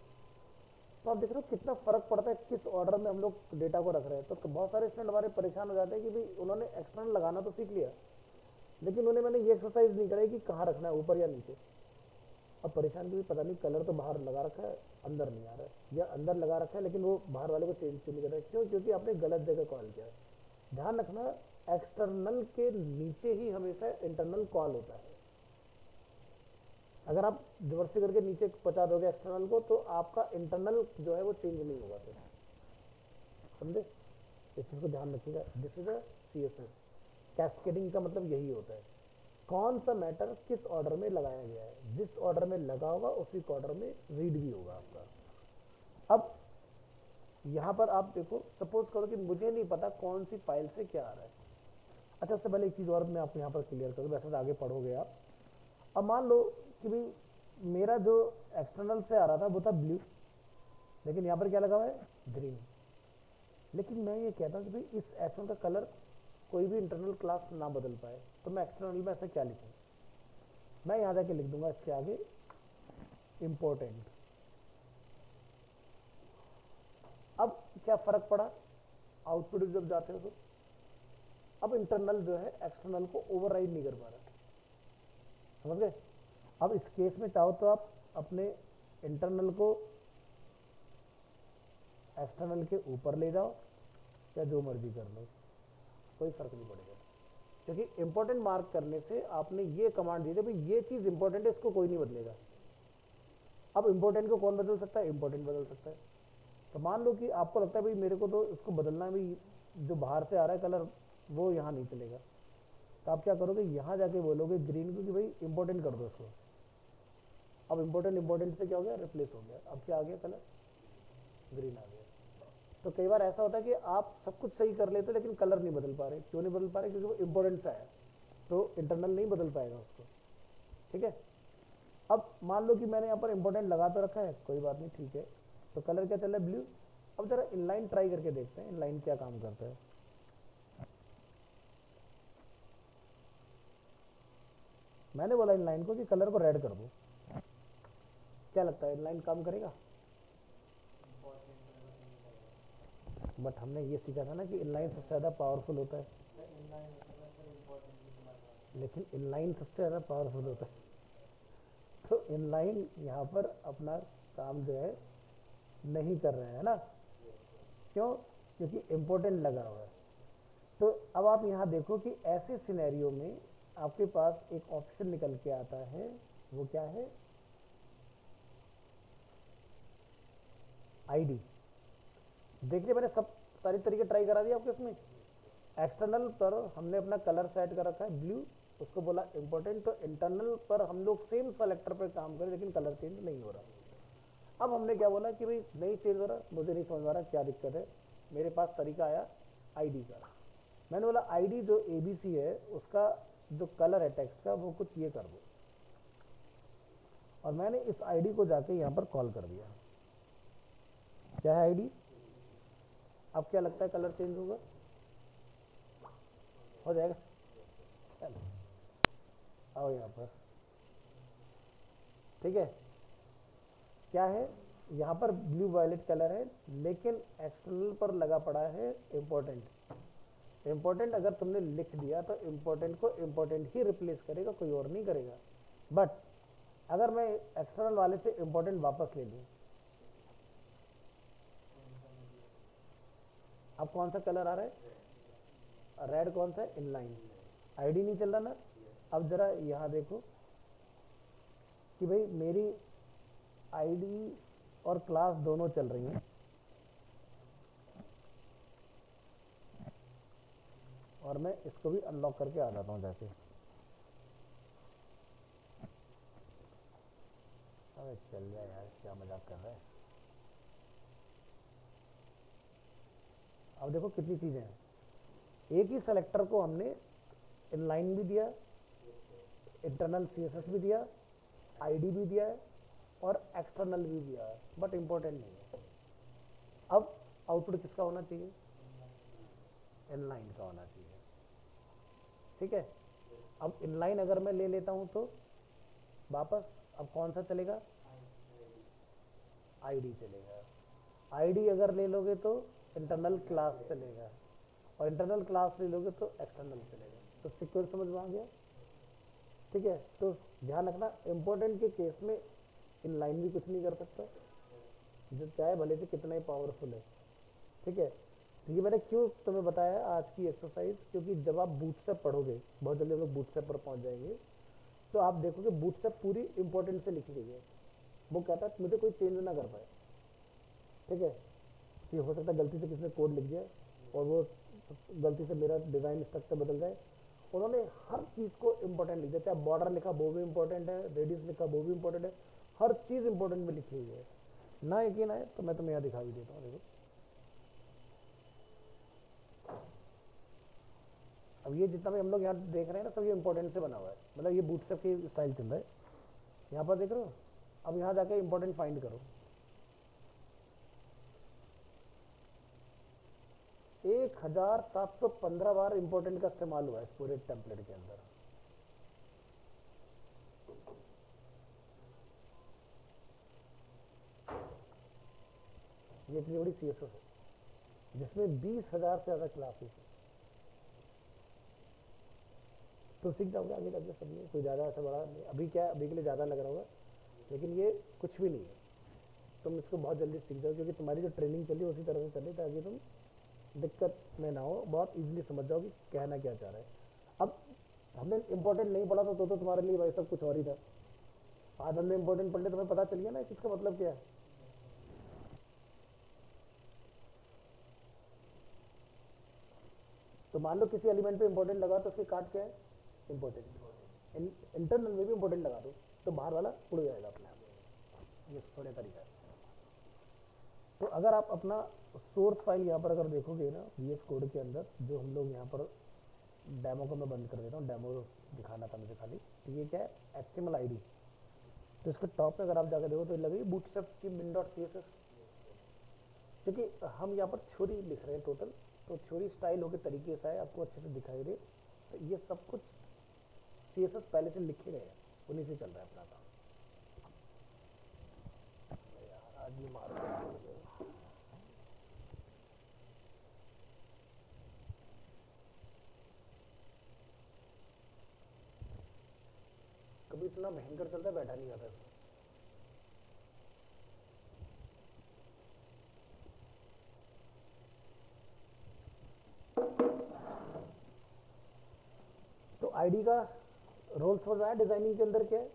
तो आप देख रहे हो कितना फर्क पड़ता है किस ऑर्डर में हम लोग डेटा को रख रहे हैं। तो बहुत सारे स्टूडेंट हमारे परेशान हो जाते हैं कि भाई उन्होंने एक्सटर्नल लगाना तो सीख लिया, लेकिन उन्हें मैंने ये एक्सरसाइज नहीं कराई कि कहाँ रखना है, ऊपर या नीचे। अब परेशान भी पता नहीं कलर तो बाहर लगा रखा है, अंदर नहीं आ रहा है, या अंदर लगा रखा है लेकिन वो बाहर वाले को चेंज नहीं कर रहा है। क्यों? क्योंकि आपने गलत जगह कॉल किया है। ध्यान रखना, एक्सटर्नल के नीचे ही हमेशा इंटरनल कॉल होता है। अगर आप जबरदस्ती करके नीचे पहुंचा दोगे एक्सटर्नल को तो आपका इंटरनल जो है वो चेंज नहीं होगा। फिर समझे? इस चीज को ध्यान रखिएगा। This is a CSS। Cascading का मतलब यही होता है, कौन सा मैटर किस ऑर्डर में लगाया गया है, जिस ऑर्डर में लगा होगा उसी ऑर्डर में रीड भी होगा आपका। अब यहाँ पर आप देखो, सपोज करो कि मुझे नहीं पता कौन सी फाइल से क्या आ रहा है। अच्छा, उससे पहले एक चीज़ और मैं आपको यहाँ पर क्लियर करूँ, वैसे तो आगे पढ़ोगे आप। अब मान लो कि भाई मेरा जो एक्सटर्नल से आ रहा था वो था ब्लू, लेकिन यहाँ पर क्या लगा हुआ है? ग्रीन। लेकिन मैं ये कहता हूँ कि भाई इस H1 का कलर कोई भी इंटरनल क्लास ना बदल पाए, तो मैं एक्सटर्नल में ऐसा क्या लिखूँ? मैं यहाँ जाके लिख दूंगा इसके आगे इम्पोर्टेंट। अब क्या फर्क पड़ा? आउटपुट जब जाते हो तो अब इंटरनल जो है एक्सटर्नल को ओवरराइड नहीं कर पा रहा, समझ गए? अब इस केस में चाहो तो आप अपने इंटरनल को एक्सटर्नल के ऊपर ले जाओ या जो मर्जी कर लो, कोई फर्क नहीं पड़ेगा। क्योंकि इंपॉर्टेंट मार्क करने से आपने ये कमांड दी थी भाई ये चीज इंपॉर्टेंट है, इसको कोई नहीं बदलेगा। अब इंपॉर्टेंट को कौन बदल सकता है? इंपॉर्टेंट बदल सकता है। तो मान लो कि आपको लगता है भाई मेरे को तो इसको बदलना है, भाई जो बाहर से आ रहा है कलर वो यहाँ नहीं चलेगा, तो आप क्या करोगे? यहाँ जाके बोलोगे ग्रीन को कि भाई इंपॉर्टेंट कर दो इसको। अब इंपॉर्टेंट से क्या हो गया? रिप्लेस हो गया। अब क्या आ गया? कलर ग्रीन आ गया। तो कई बार ऐसा होता है कि आप सब कुछ सही कर लेते लेकिन कलर नहीं बदल पा रहे। क्यों नहीं बदल पा रहे? क्योंकि वो इंपॉर्टेंट सा है, तो इंटरनल नहीं बदल पाएगा उसको। ठीक है? अब मान लो कि मैंने यहाँ पर इंपॉर्टेंट लगा तो रखा है, कोई बात नहीं, ठीक है। तो कलर क्या चल रहा है? ब्लू। अब जरा इनलाइन ट्राई करके देखते हैं इनलाइन क्या काम करता है। मैंने बोला इनलाइन को कि कलर को रेड कर दो, क्या लगता है इनलाइन काम करेगा? बट हमने ये सीखा था ना कि इनलाइन सबसे ज़्यादा पावरफुल होता है, लेकिन इनलाइन सबसे ज़्यादा पावरफुल होता है। तो इनलाइन यहाँ पर अपना काम जो है नहीं कर रहे हैं ना। क्यों? क्योंकि इम्पोर्टेंट लगा हुआ है। तो अब आप यहाँ देखो कि ऐसे सिनेरियो में आपके पास एक ऑप्शन निकल के आता है, वो क्या है? आईडी। देखिए मैंने सब सारी तरीके ट्राई करा दिया आपको। इसमें एक्सटर्नल पर हमने अपना कलर सेट कर रखा है ब्लू, उसको बोला इंपॉर्टेंट। तो इंटरनल पर हम लोग सेम सेलेक्टर पे काम करें लेकिन कलर चेंज नहीं हो रहा। अब हमने क्या बोला कि भाई नहीं चेंज हो रहा, मुझे नहीं समझ आ रहा क्या दिक्कत है। मेरे पास तरीका आया आईडी का। मैंने बोला आईडी जो ABC है उसका जो कलर है टेक्स्ट का वो कुछ ये कर दो, और मैंने इस आईडी को जाके यहाँ पर कॉल कर दिया। क्या है आईडी? अब क्या लगता है कलर चेंज होगा? हो जाएगा? चलो आओ यहाँ पर। ठीक है? क्या है? यहाँ पर ब्लू वायलेट कलर है लेकिन एक्सटर्नल पर लगा पड़ा है इम्पोर्टेंट। इम्पोर्टेंट अगर तुमने लिख दिया तो इम्पोर्टेंट को इम्पोर्टेंट ही रिप्लेस करेगा, कोई और नहीं करेगा। बट अगर मैं एक्सटर्नल वाले से इम्पोर्टेंट वापस ले लूँ, अब कौन सा कलर आ रहा है? रेड। कौन सा है? इनलाइन। आईडी नहीं चल रहा ना। अब जरा यहाँ देखो कि भाई मेरी आईडी और क्लास दोनों चल रही हैं, और मैं इसको भी अनलॉक करके आ जाता हूँ जाके। अरे चल जाए यार, क्या मजाक कर रहा है। अब देखो कितनी चीजें हैं। एक ही सेलेक्टर को हमने इनलाइन भी दिया, इंटरनल CSS भी दिया, आईडी भी दिया है और एक्सटर्नल भी दिया है, बट इंपॉर्टेंट नहीं है। अब आउटपुट किसका होना चाहिए? इनलाइन का होना चाहिए। ठीक है? अब इनलाइन अगर मैं ले लेता हूं तो वापस अब कौन सा चलेगा? आईडी चलेगा। आईडी अगर ले लोगे तो इंटरनल क्लास चलेगा, और इंटरनल क्लास ले लोगे तो एक्सटर्नल चलेगा। तो सीक्वेंस समझ में आ गया, ठीक है। तो ध्यान रखना, इम्पोर्टेंट के केस में इनलाइन भी कुछ नहीं कर सकता, जो चाहे भले से कितना ही पावरफुल है, ठीक है। तो ये मैंने क्यों तुम्हें बताया आज की एक्सरसाइज, क्योंकि जब आप बूटस्ट्रैप पढ़ोगे, बहुत जल्दी हम लोग बूटस्ट्रैप पर पहुंच जाएंगे, तो आप देखोगे बूटस्ट्रैप पूरी इंपॉर्टेंट से लिखी गई है। वो कहता है मुझे कोई चेंज ना कर पाए, ठीक है। ये हो सकता है गलती से किसी ने कोड लिख दिया और वो गलती से मेरा डिज़ाइन स्ट्रक्चर बदल जाए। उन्होंने हर चीज़ को इंपॉर्टेंट लिख दिया, चाहे बॉर्डर लिखा वो भी इंपॉर्टेंट है, रेडियस लिखा वो भी इंपॉर्टेंट है, हर चीज़ इंपॉर्टेंट में लिखी हुई है। ना यकीन आए तो मैं तुम्हें यहाँ दिखा भी देता हूँ, देखो। अब ये जितना भी हम लोग यहाँ देख रहे हैं ना, सब ये इंपॉर्टेंट से बना हुआ है, मतलब ये बूटस्ट्रैप की स्टाइल चल रहा है। यहाँ पर देख रहे हो, अब यहाँ जाके इंपॉर्टेंट फाइंड करो। 1715 बार इंपॉर्टेंट का इस्तेमाल हुआ है इस पूरे टेम्पलेट के अंदर। ये इतनी बड़ी CSS है जिसमें 20,000 से ज्यादा क्लासेस है। तो सीख जाओगे आगे जाके सब में, कोई ज़्यादा ऐसा बड़ा नहीं। अभी क्या, अभी के लिए ज़्यादा लग रहा होगा, लेकिन ये कुछ भी नहीं है। तुम इसको बहुत जल्दी सीख जाओ, क्योंकि तुम्हारी जो ट्रेनिंग चली उसी तरह से चली, ताकि तुम दिक्कत में ना हो, बहुत इजीली समझ जाओ कि कहना क्या चाह रहा है। अब हमने इंपॉर्टेंट नहीं पढ़ा तो तुम्हारे लिए भाई सब कुछ और ही था। आज हमने इंपॉर्टेंट पढ़ लिया, तुम्हें पता चल गया ना इसका मतलब क्या है। तो मान लो किसी एलिमेंट पे इंपॉर्टेंट लगा तो उसके काट क्या है, इंपॉर्टेंट। इंटरनल में भी इंपॉर्टेंट लगा दो तो बाहर वाला उड़ जाएगा अपने आप। ये थोड़े तरीका है। तो अगर आप अपना सोर्स फाइल यहाँ पर अगर देखोगे ना VS कोड के अंदर, जो हम लोग यहाँ पर डेमो को मैं बंद कर देता हूँ, डेमो दिखाना था मुझे खाली। तो ये क्या है, HTML ID। तो इसके टॉप में अगर आप जाकर देखो तो लगे बूटस्ट्रैप की min.css, क्योंकि हम यहाँ पर थ्योरी लिख रहे हैं टोटल, तो थ्योरी स्टाइल होकर तरीके से है, आपको अच्छे से दिखाई दे। तो ये सब कुछ CSS पहले से लिखे गए हैं, उन्हीं से चल रहा है अपना काम। यार आज ये मार कभी इतना भयंकर चलता है, बैठा नहीं जाता। तो आईडी का रोल समझ रहा है डिजाइनिंग के अंदर क्या है,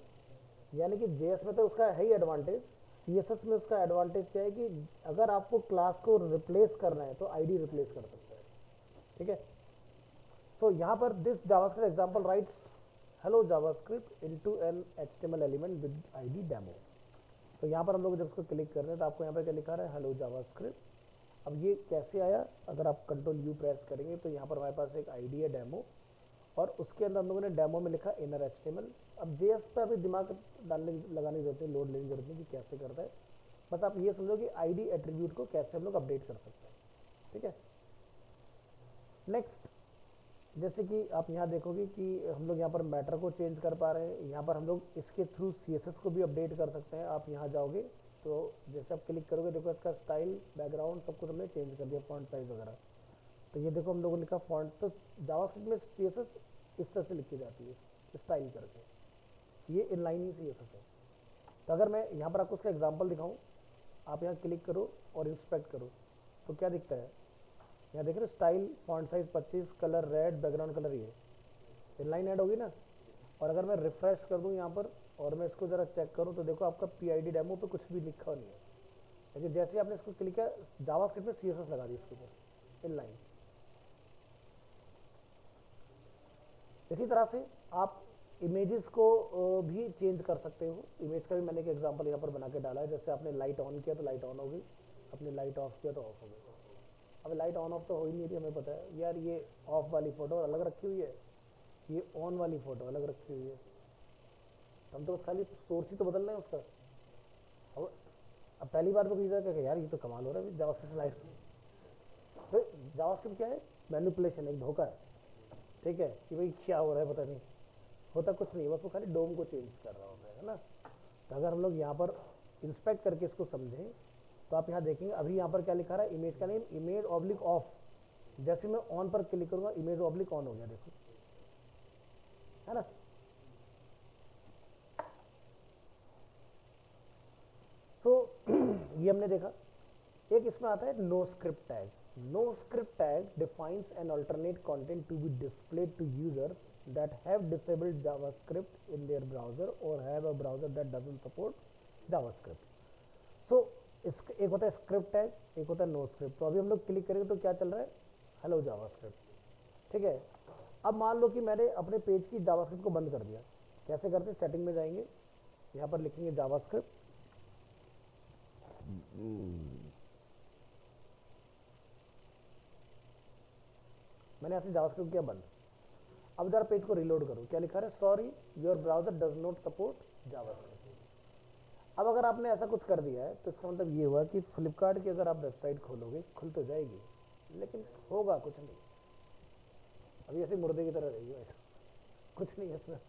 यानी कि JS में तो उसका है ही एडवांटेज, CSS में उसका एडवांटेज क्या है कि अगर आपको क्लास को रिप्लेस करना है तो आईडी रिप्लेस कर सकता है, ठीक है। तो यहाँ पर this JavaScript example writes hello JavaScript into an HTML element with ID demo. तो यहाँ पर हम लोग जब उसको क्लिक कर रहे हैं तो आपको यहाँ पर क्या लिखा रहा है, हेलो जावास्क्रिप्ट। अब ये कैसे आया, अगर आप Ctrl U प्रेस करेंगे तो यहाँ पर हमारे पास एक ID है डेमो, और उसके अंदर हम लोगों ने डेमो में लिखा इनर HTML। अब JS पे अभी दिमाग डालने लगाने की जरूरत नहीं, लोड लेने की जरूरत नहीं कि कैसे करता है, बस आप ये समझो कि ID एट्रीब्यूट को कैसे हम लोग अपडेट कर सकते हैं, ठीक है। नेक्स्ट, जैसे कि आप यहाँ देखोगे कि हम लोग यहाँ पर मैटर को चेंज कर पा रहे हैं, यहाँ पर हम लोग इसके थ्रू CSS को भी अपडेट कर सकते हैं। आप यहाँ जाओगे तो जैसे आप क्लिक करोगे, देखो इसका स्टाइल, बैकग्राउंड सब कुछ हमने चेंज कर दिया, फॉन्ट साइज वगैरह। तो ये देखो हम लोगों ने लिखा फॉन्ट, तो जावास्क्रिप्ट में CSS इस तरह से लिखी जाती है, स्टाइल करके। ये इनलाइन ही CSS है। तो अगर मैं यहाँ पर आपको उसका एग्जांपल दिखाऊं, आप यहाँ क्लिक करो और इंस्पेक्ट करो तो क्या दिखता है, यहाँ देख रहे हो style, font size 25, colour red, background colour ये इनलाइन ऐड होगी ना। और अगर मैं रिफ्रेश कर दूँ यहाँ पर और मैं इसको ज़रा चेक करूँ तो देखो आपका PID डेमो पे कुछ भी लिखा नहीं है, लेकिन जैसे ही आपने इसको क्लिक किया जावास्क्रिप्ट में CSS लगा दी इसके ऊपर इनलाइन। इसी तरह से आप इमेजेस को भी चेंज कर सकते हो। इमेज का भी मैंने एक एग्जांपल यहाँ पर बना के डाला है। जैसे आपने लाइट ऑन किया तो लाइट ऑन हो गई, आपने लाइट ऑफ किया तो ऑफ हो गई। अब लाइट ऑन ऑफ तो हो ही नहीं रही, हमें पता है यार, ये ऑफ वाली फोटो अलग रखी हुई है, ये ऑन वाली फोटो अलग रखी हुई है। हम तो बस खाली सोर्स ही तो बदल रहे हैं उसका। अब पहली बार तो किसी यार ये तो कमाल हो रहा है जावास्क्रिप्ट लाइट। तो जावास्क्रिप्ट क्या है, मैनिपुलेशन, एक धोखा है, ठीक है, कि भाई क्या हो रहा है पता नहीं, होता कुछ नहीं, बस वो खाली डोम को चेंज कर रहा होता है ना। तो अगर हम लोग यहाँ पर इंस्पेक्ट करके इसको समझें तो आप यहाँ देखेंगे अभी यहाँ पर क्या लिखा रहा है, इमेज का नेम इमेज ऑब्लिक ऑफ। जैसे मैं ऑन पर क्लिक करूंगा इमेज ऑब्लिक ऑन हो गया, देखो, है ना। तो ये हमने देखा। एक इसमें आता है no script tag. No script tag defines an alternate content to be displayed to user that have disabled JavaScript in their browser or have a browser that doesn't support JavaScript. So एक होता है script tag, एक होता है no script. तो अभी हम लोग क्लिक करेंगे तो क्या चल रहा है, हेलो जावास्क्रिप्ट, ठीक है। अब मान लो कि मैंने अपने पेज की जावास्क्रिप्ट को बंद कर दिया। कैसे करते हैं, सेटिंग में जाएंगे, यहाँ पर लिखेंगे जावास्क्रिप्ट, मैंने यहाँ से जावास्क्रिप्ट किया बंद। अब जरा पेज को रिलोड करो, क्या लिखा है, sorry your browser does not support JavaScript. अब अगर आपने ऐसा कुछ कर दिया है तो इसका मतलब ये हुआ कि फ्लिपकार्ट की अगर आप वेबसाइट खोलोगे खुल तो जाएगी लेकिन होगा कुछ नहीं, अभी ऐसे मुर्दे की तरह रहेगी, ऐसा कुछ नहीं है इसमें।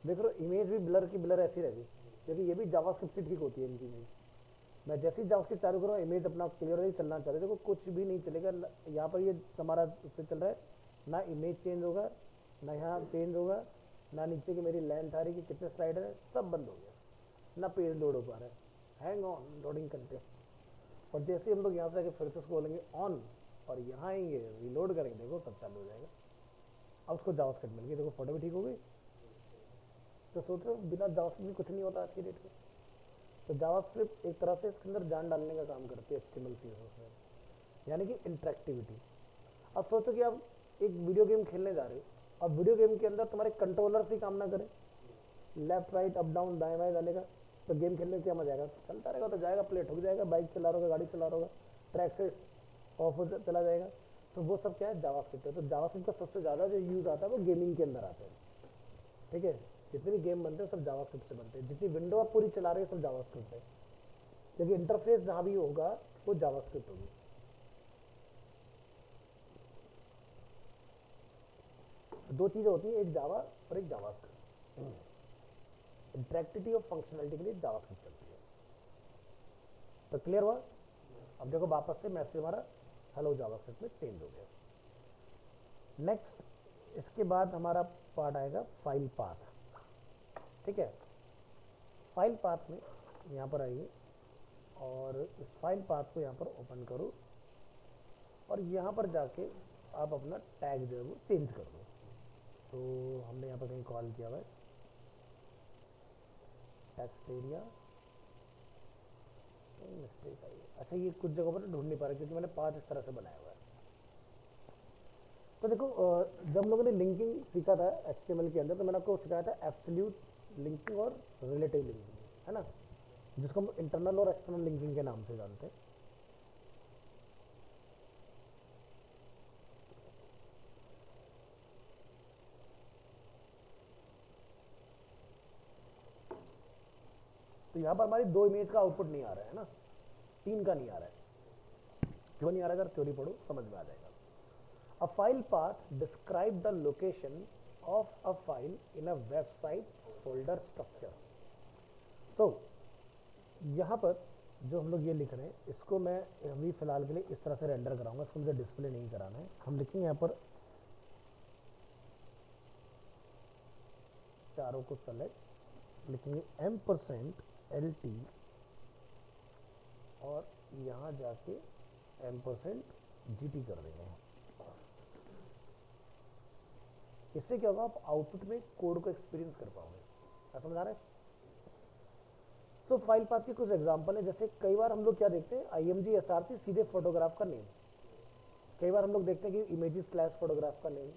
देख लो इमेज भी ब्लर की ब्लर ऐसी रहेगी, क्योंकि ये भी जावास्क्रिप्ट से ठीक होती है इनकी इमेज। मैं जैसे ही जावास्क्रिप्ट चालू करूँ इमेज अपना क्लियरली चलना चाह रहे, देखो कुछ भी नहीं चलेगा। यहाँ पर ये हमारा उससे चल रहा है, ना इमेज चेंज होगा, ना यहाँ चेंज होगा, ना नीचे की मेरी लेंथ आ रही कि कितने स्लाइडर है, सब बंद हो गया, ना पेज लोड हो पा रहा है, हैंग ऑन लोडिंग कंटेंट। और जैसे हम लोग यहाँ से आके फिर से उसको बोलेंगे ऑन और यहाँ आएंगे रिलोड करेंगे, देखो सब चालू हो जाएगा। अब उसको जावास्क्रिप्ट मिल गई, देखो फोटो भी ठीक हो गई। तो सोच रहे हो बिना जावास्क्रिप्ट में कुछ नहीं होता आज की डेट में। तो जावास्क्रिप्ट एक तरह से इसके अंदर जान डालने का काम करती है HTML CSS में, यानी कि इंटरेक्टिविटी। अब सोचो कि आप एक वीडियो गेम खेलने जा रहे हो, अब वीडियो गेम के अंदर तुम्हारे कंट्रोलर से काम ना करें, लेफ्ट राइट अप डाउन दाएं बाएं जाने का, तो गेम खेलने में क्या मजा आएगा, चलता रहेगा तो जाएगा, प्ले ठुक जाएगा, बाइक चला रहा होगा, गाड़ी चला रहा होगा, ट्रैक से ऑफ हो चला जाएगा। तो वो सब क्या है, जावास्क्रिप्ट है। तो जावास्क्रिप्ट का सबसे ज़्यादा जो यूज़ आता है वो गेमिंग के अंदर आता है, ठीक है। जितने भी गेम बनते हैं सब जावास्क्रिप्ट से बनते हैं, जितनी विंडो आप पूरी चला रहे हैं सब जावास्क्रिप्ट है, क्योंकि इंटरफेस जहाँ भी होगा वो जावास्क्रिप्ट होगी। दो चीज़ें होती है, एक जावा और एक जावास्क्रिप्ट। इंटरेक्टिविटी और फंक्शनलिटी के लिए जावास्क्रिप्ट चलती है। तो क्लियर हुआ। अब देखो वापस से मैसेज हमारा हेलो जावास्क्रिप्ट में चेंज हो गया। नेक्स्ट इसके बाद हमारा पार्ट आएगा फाइल पाथ, ठीक है। फाइल पाथ में यहाँ पर आइए और इस फाइल पाथ को यहाँ पर ओपन करो और यहाँ पर जाके आप अपना टैग जो है वो चेंज कर दो। तो हमने यहाँ पर कहीं कॉल किया हुआ है टेक्स्ट एरिया, मिस्टेक आई है। अच्छा ये कुछ जगहों पर ढूंढ नहीं पा रहा क्योंकि मैंने पाथ इस तरह से बनाया हुआ है। तो देखो जब हम लोगों ने लिंकिंग सीखा था HTML के अंदर, तो मैंने आपको सिखाया था एब्सोल्यूट लिंकिंग और रिलेटिव लिंकिंग, है ना, जिसको हम इंटरनल और एक्सटर्नल लिंकिंग के नाम से जानते हैं। तो यहाँ पर हमारी 2 इमेज का आउटपुट नहीं आ रहा है ना, 3 का नहीं आ रहा है। क्यों नहीं आ रहा है, अगर थ्योरी पढ़ो समझ में आ जाएगा। A file path describe the location of a file in a website folder structure. तो यहाँ पर जो हम लोग ये लिख रहे हैं इसको मैं अभी फिलहाल के लिए इस तरह से रेंडर कराऊंगा, इसको मुझे डिस्प्ले नहीं कराना है। हम लिखेंगे यहाँ पर चारों को सेलेक्ट, लिखेंगे %LT और यहाँ जाके %GT कर देंगे। इससे क्या होगा, आप आउटपुट में कोड को एक्सपीरियंस कर पाओगे। क्या समझ आ रहा है। तो फाइल पाथ के कुछ एग्जांपल है, जैसे कई बार हम लोग क्या देखते हैं IMG SRC सीधे फोटोग्राफ का नेम, कई बार हम लोग देखते हैं कि इमेजेस स्लैश फोटोग्राफ का नेम,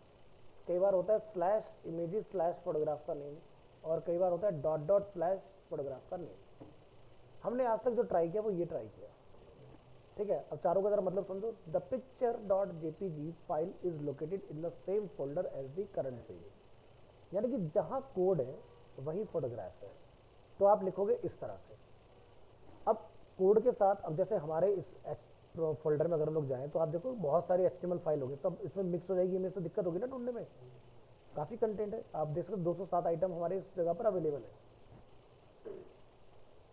कई बार होता है स्लैश इमेजेस स्लैश फोटोग्राफ का नेम, और कई बार होता है डॉट डॉट स्लैश फोटोग्राफ का नेम। हमने आज तक जो ट्राई किया वो ये ट्राई किया, ठीक है। अब चारों का जरा मतलब समझो। The picture dot JPG file is located in the same folder as the current page, यानी कि जहां कोड है वही फोटोग्राफ है। तो आप लिखोगे इस तरह से। अब कोड के साथ, अब जैसे हमारे इस फोल्डर में अगर हम लोग जाएं तो आप देखो बहुत सारे HTML फाइल होंगे, तब इसमें मिक्स हो जाएगी, इमेज तो दिक्कत होगी ना ढूंढने में, काफी कंटेंट है। आप देख सकते 207 आइटम हमारे इस जगह पर अवेलेबल है।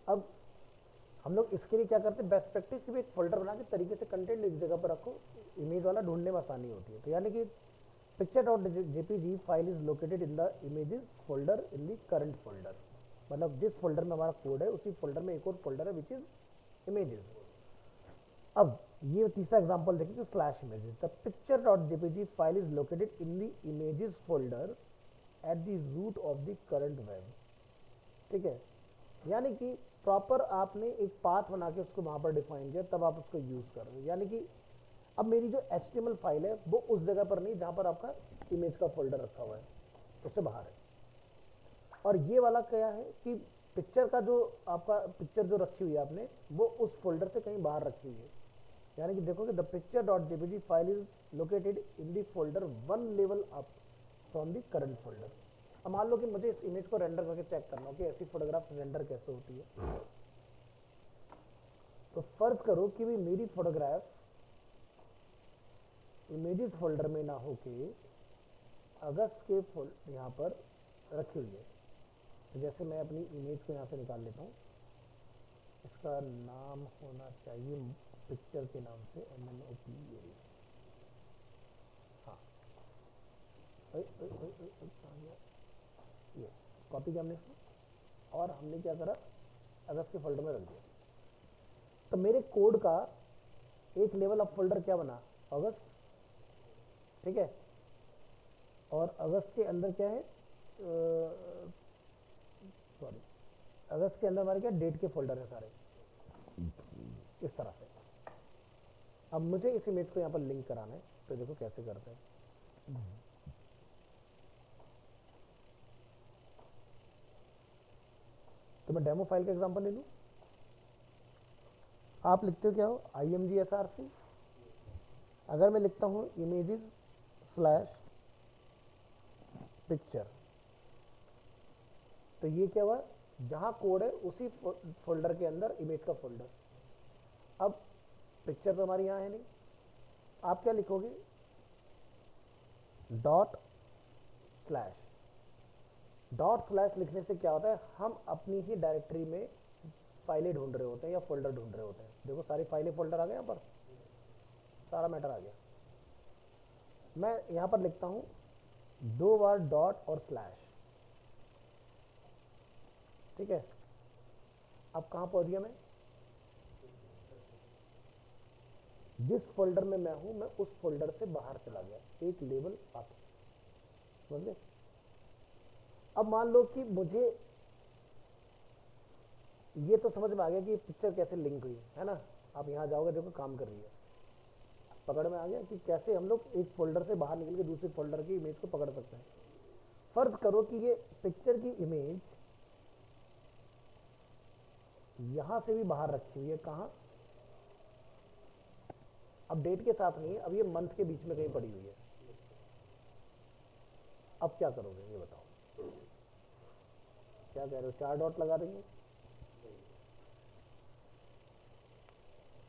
अब हम लोग इसके लिए क्या करते हैं, बेस्ट प्रैक्टिस की भी एक फोल्डर बना के तरीके से कंटेंट एक जगह पर रखो, इमेज वाला ढूंढने में आसानी होती है। तो यानी कि picture.jpg file is located in the images folder in the current folder, मतलब जिस फोल्डर में हमारा कोड है उसी फोल्डर में एक और फोल्डर है विच इज इमेजेस। अब ये तीसरा एग्जांपल देखिए, slash images, the picture.jpg file is located in the images folder at the root of the current web. ठीक है, यानी कि प्रॉपर आपने एक पाथ बना के उसको वहां पर डिफाइन किया, तब आप उसको यूज कर रहे हो। यानी कि अब मेरी जो HTML फाइल है वो उस जगह पर नहीं जहां पर आपका इमेज का फोल्डर रखा हुआ है, उससे बाहर है। और ये वाला क्या है कि पिक्चर का जो आपका पिक्चर जो रखी हुई है आपने, वो उस फोल्डर से कहीं बाहर रखी हुई है। यानी कि देखोगे the picture.jpg file is located in the folder one level up from the current folder. अब मान लो कि मुझे इस इमेज को रेंडर करके चेक करना हो कि ऐसी फोटोग्राफ रेंडर कैसे होती है। तो फर्ज करो कि भी मेरी फोटोग्राफ इमेजेस फोल्डर में ना होके अगस्त के यहाँ पर रखी हुई है। तो जैसे मैं अपनी इमेज को यहाँ से निकाल लेता हूँ, इसका नाम होना चाहिए पिक्चर के नाम से MNOPA। हाँ, ये कॉपी किया हमने इसको और हमने क्या करा, अगस्त के फोल्डर में रख दिया। तो मेरे कोड का एक लेवल अप फोल्डर क्या बना, अगस्त। ठीक है, और अगस्त के अंदर क्या है, सॉरी, अगस्त के अंदर हमारे क्या डेट के फोल्डर है सारे, इस तरह से। अब मुझे इस इमेज को यहाँ पर लिंक कराना है, तो देखो कैसे करते हैं। तो मैं डेमो फाइल का एग्जांपल ले लूँ। आप लिखते हो क्या हो, imgsrc। अगर मैं लिखता हूँ इमेजेस स्लैश पिक्चर, तो ये क्या हुआ, जहां कोड है उसी फोल्डर के अंदर इमेज का फोल्डर। अब पिक्चर तो हमारी यहाँ है नहीं, आप क्या लिखोगे, डॉट स्लैश लिखने से क्या होता है, हम अपनी ही डायरेक्टरी में फाइलें ढूंढ रहे होते हैं या फोल्डर ढूंढ रहे होते हैं। देखो सारी फाइलें फोल्डर आ गए, यहाँ पर सारा मैटर आ गया। मैं यहाँ पर लिखता हूँ 2 बार डॉट और स्लैश। ठीक है, अब कहाँ पहुँच गया मैं, जिस फोल्डर में मैं हूँ मैं उस फोल्डर से बाहर चला गया, एक लेवल अप। समझ गए। अब मान लो कि मुझे ये तो समझ में आ गया कि पिक्चर कैसे लिंक हुई है ना। आप यहाँ जाओगे, देखो काम कर रही है, पकड़ में आ गया कि कैसे हम लोग एक फोल्डर से बाहर निकल के दूसरे फोल्डर की इमेज को पकड़ सकते हैं। फर्ज करो कि ये पिक्चर की इमेज यहां से भी बाहर रखी हुई है, कहां, अब डेट के साथ नहीं है, अब ये मंथ के बीच में कहीं पड़ी हुई है। अब क्या करोगे ये बताओ, क्या कह रहे हो, 4 डॉट लगा देंगे,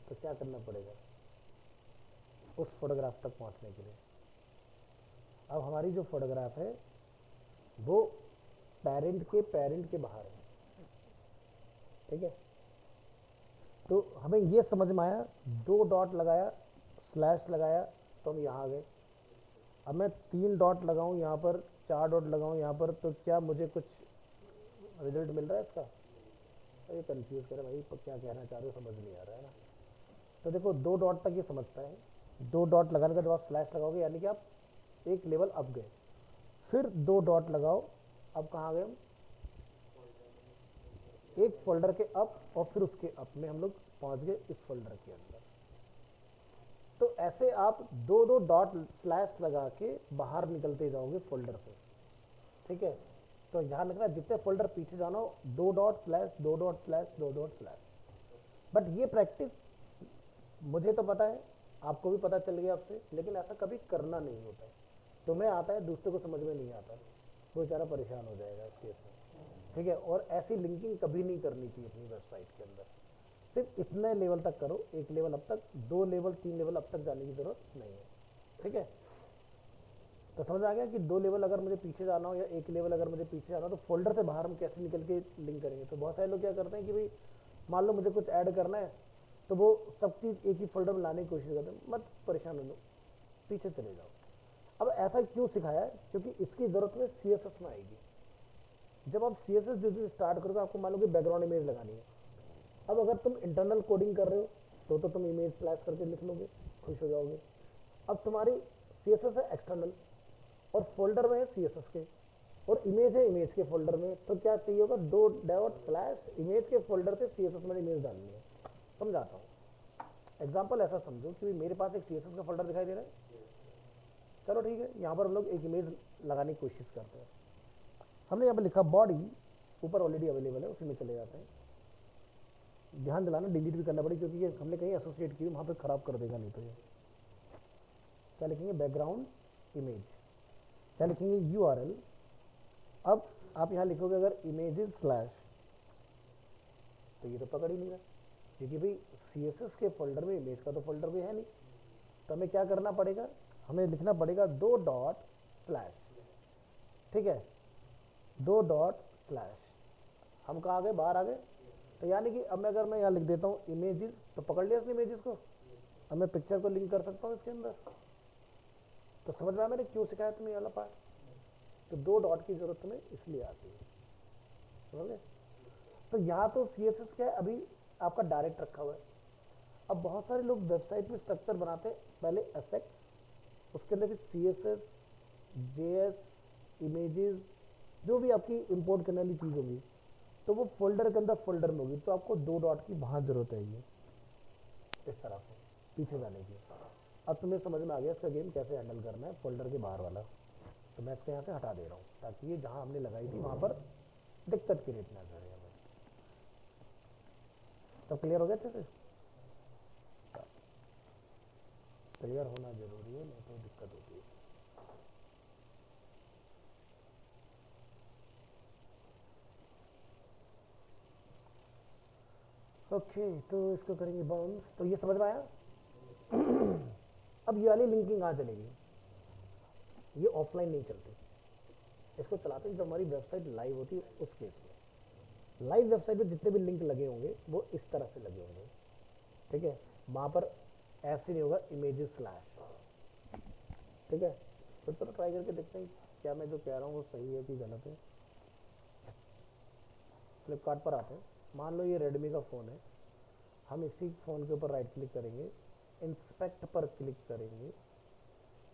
तो क्या करना पड़ेगा उस फोटोग्राफ तक पहुंचने के लिए। अब हमारी जो फोटोग्राफ है वो पेरेंट के बाहर है। ठीक है, तो हमें ये समझ में आया, 2 डॉट लगाया, स्लैश लगाया, तो हम यहाँ आ गए। अब मैं 3 डॉट लगाऊं यहाँ पर, 4 डॉट लगाऊं यहाँ पर, तो क्या मुझे कुछ रिजल्ट मिल रहा है इसका, ये कंफ्यूज कर भाई, तो क्या कहना चाह रहे हो समझ नहीं आ रहा है ना। तो देखो 2 डॉट तक ये समझता है, 2 डॉट लगाने के बाद स्लैश लगाओगे, यानी कि आप एक लेवल अप गए। फिर 2 डॉट लगाओ, अब कहाँ गए हम, एक फोल्डर के अप, और फिर उसके अप में हम लोग पहुंच गए इस फोल्डर के अंदर। तो ऐसे आप 2 डॉट स्लैश लगा के बाहर निकलते जाओगे फोल्डर से। ठीक है, तो ध्यान रखना जितने फोल्डर पीछे जाना हो, 2 dot slash 2 dot slash 2 dot slash. But ये प्रैक्टिस मुझे तो पता है, आपको भी पता चल गया आपसे, लेकिन ऐसा कभी करना नहीं होता है। तुम्हें आता है, दूसरे को समझ में नहीं आता, वो बेचारा परेशान हो जाएगा इस केस में। ठीक है, और ऐसी लिंकिंग कभी नहीं करनी चाहिए अपनी वेबसाइट के अंदर। सिर्फ इतने लेवल तक करो, एक लेवल अब तक, 2 लेवल 3 लेवल अब तक जाने की जरूरत नहीं है। ठीक है, तो समझ आ गया कि 2 लेवल अगर मुझे पीछे जाना हो या 1 लेवल अगर मुझे पीछे जाना हो, तो फोल्डर से बाहर हम कैसे निकल के लिंक करेंगे। तो बहुत सारे लोग क्या करते हैं कि भाई मान लो मुझे कुछ ऐड करना है तो वो सब चीज़ एक ही फोल्डर में लाने की कोशिश करते हैं, मत परेशान हो लो, पीछे चले जाओ। अब ऐसा क्यों सिखाया है, क्योंकि इसकी ज़रूरत में CSS में आएगी। जब आप CSS जो चीज़ स्टार्ट करोगे, आपको मान लो कि बैकग्राउंड इमेज लगानी है। अब अगर तुम इंटरनल कोडिंग कर रहे हो तो तुम इमेज स्लैश करके लिख लोगे, खुश हो जाओगे। अब तुम्हारी CSS है एक्सटर्नल और फोल्डर में है CSS के, और इमेज है इमेज के फोल्डर में, तो क्या चाहिए होगा, दो डॉट स्लैश इमेज के फोल्डर से CSS में इमेज डालनी है। समझाता हूँ, एग्जाम्पल ऐसा समझो कि मेरे पास एक CSS का फोल्डर दिखाई दे रहा है, चलो ठीक है, यहाँ पर हम लोग एक इमेज लगाने की कोशिश करते हैं। हमने यहाँ पर लिखा बॉडी, ऊपर ऑलरेडी अवेलेबल है, उसी में चले जाते हैं। ध्यान दिलाना, डिलीट भी करना पड़ेगी क्योंकि ये हमने कहीं एसोसिएट की, वहाँ पे खराब कर देगा नहीं तो। ये क्या लिखेंगे, बैकग्राउंड इमेज, क्या लिखेंगे, URL। अब आप यहाँ लिखोगे अगर इमेजेस स्लैश, तो ये तो पकड़ ही नहीं रहा, क्योंकि भाई CSS के फोल्डर में इमेज का तो फोल्डर भी है नहीं। तो हमें क्या करना पड़ेगा, हमें लिखना पड़ेगा दो डॉट स्लैश, ठीक है, दो डॉट स्लैश। हम कहाँ आ गए, बाहर आ गए। तो यानी कि अब मैं अगर मैं यहाँ लिख देता हूँ इमेजेस, तो पकड़ लिया इसने इमेजेस को। अब मैं पिक्चर को लिंक कर सकता हूँ इसके अंदर। तो समझ में आया मैंने क्यों सिखाया तुम्हें ये वाला पार्ट। तो दो डॉट की जरूरत तुम्हें इसलिए आती है, समझ गए। तो यहाँ तो CSS क्या है, अभी आपका डायरेक्ट रखा हुआ है। अब बहुत सारे लोग वेबसाइट में स्ट्रक्चर बनाते हैं, पहले एसेक्स, उसके अंदर फिर CSS, JS, इमेजेस, जो भी आपकी इंपोर्ट करने वाली चीज़ होगी, तो वो फोल्डर के अंदर फोल्डर में होगी। तो आपको दो डॉट की वहाँ जरूरत है, ये इस तरह से पीछे जाने की। अब तुम्हें समझ में आ गया इसका गेम कैसे हैंडल करना है, फोल्डर के बाहर वाला। तो मैं इसको यहाँ से हटा दे रहा हूँ ताकि ये जहाँ हमने लगाई थी वहाँ पर दिक्कत क्रिएट ना करे हमें। तो क्लियर हो गया अच्छे से, क्लियर होना जरूरी है, नहीं तो दिक्कत होती है। ओके, तो इसको करेंगे बाउंस। तो ये समझ में आया। अब ये वाली लिंकिंग कहाँ चलेगी, ये ऑफलाइन नहीं चलती, इसको चलाते हैं जब हमारी वेबसाइट लाइव होती है। उस केस में लाइव वेबसाइट पे जितने भी लिंक लगे होंगे वो इस तरह से लगे होंगे, ठीक है। वहाँ पर ऐसे नहीं होगा इमेजेस स्लैश, ठीक है। तो चलो ट्राई करके देखते हैं क्या मैं जो कह रहा हूँ वो सही है कि गलत है। फ्लिपकार्ट पर आते हैं, मान लो ये रेडमी का फ़ोन है, हम इसी फ़ोन के ऊपर राइट क्लिक करेंगे, इंस्पेक्ट पर क्लिक करेंगे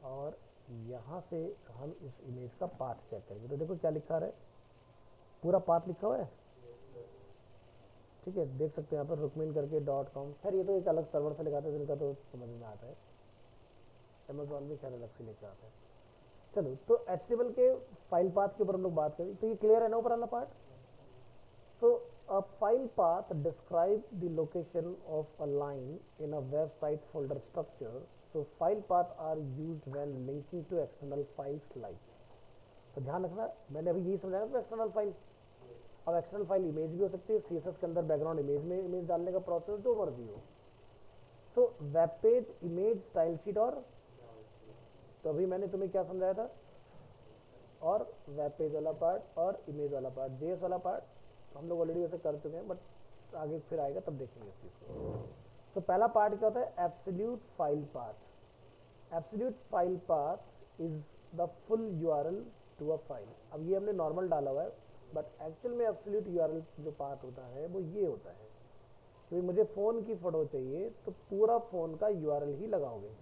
और यहाँ से हम इस इमेज का पाथ चेक करेंगे। तो देखो क्या लिखा है, पूरा पाथ लिखा हुआ है, ठीक है, देख सकते हैं यहाँ पर रुकमिन करके .com। खैर ये तो एक अलग सर्वर से लिखाते हैं, जिनका तो समझ में आता है। अमेजोन भी खैर अलग से लेकर आता है। चलो, तो HTML के फाइल पाथ के ऊपर हम लोग बात करें। तो ये क्लियर है ना ऊपर वाला पार्ट। तो a file path describe the location of a line in a website folder structure. So file path are used when linking to external files like। तो ध्यान रखना, मैंने अभी यही समझाया था एक्सटर्नल फाइल। अब एक्सटर्नल फाइल इमेज भी हो सकती है, CSS के अंदर बैकग्राउंड इमेज में इमेज डालने का प्रोसेस जो मर्जी हो। तो web page, image, style sheet और, तो अभी मैंने तुम्हें क्या समझाया था, और वेब पेज वाला पार्ट और इमेज वाला पार्ट, JS वाला पार्ट हम लोग ऑलरेडी ऐसे कर चुके हैं, बट आगे फिर आएगा तब देखेंगे इस चीज़ को। तो पहला पार्ट क्या होता है, absolute file path. Absolute file path is the full URL to a file. अब ये हमने नॉर्मल डाला हुआ है, बट एक्चुअल में एब्सोल्यूट URL जो पाथ होता है वो ये होता है कि मुझे फ़ोन की फ़ोटो चाहिए तो पूरा फ़ोन का URL ही लगाओगे।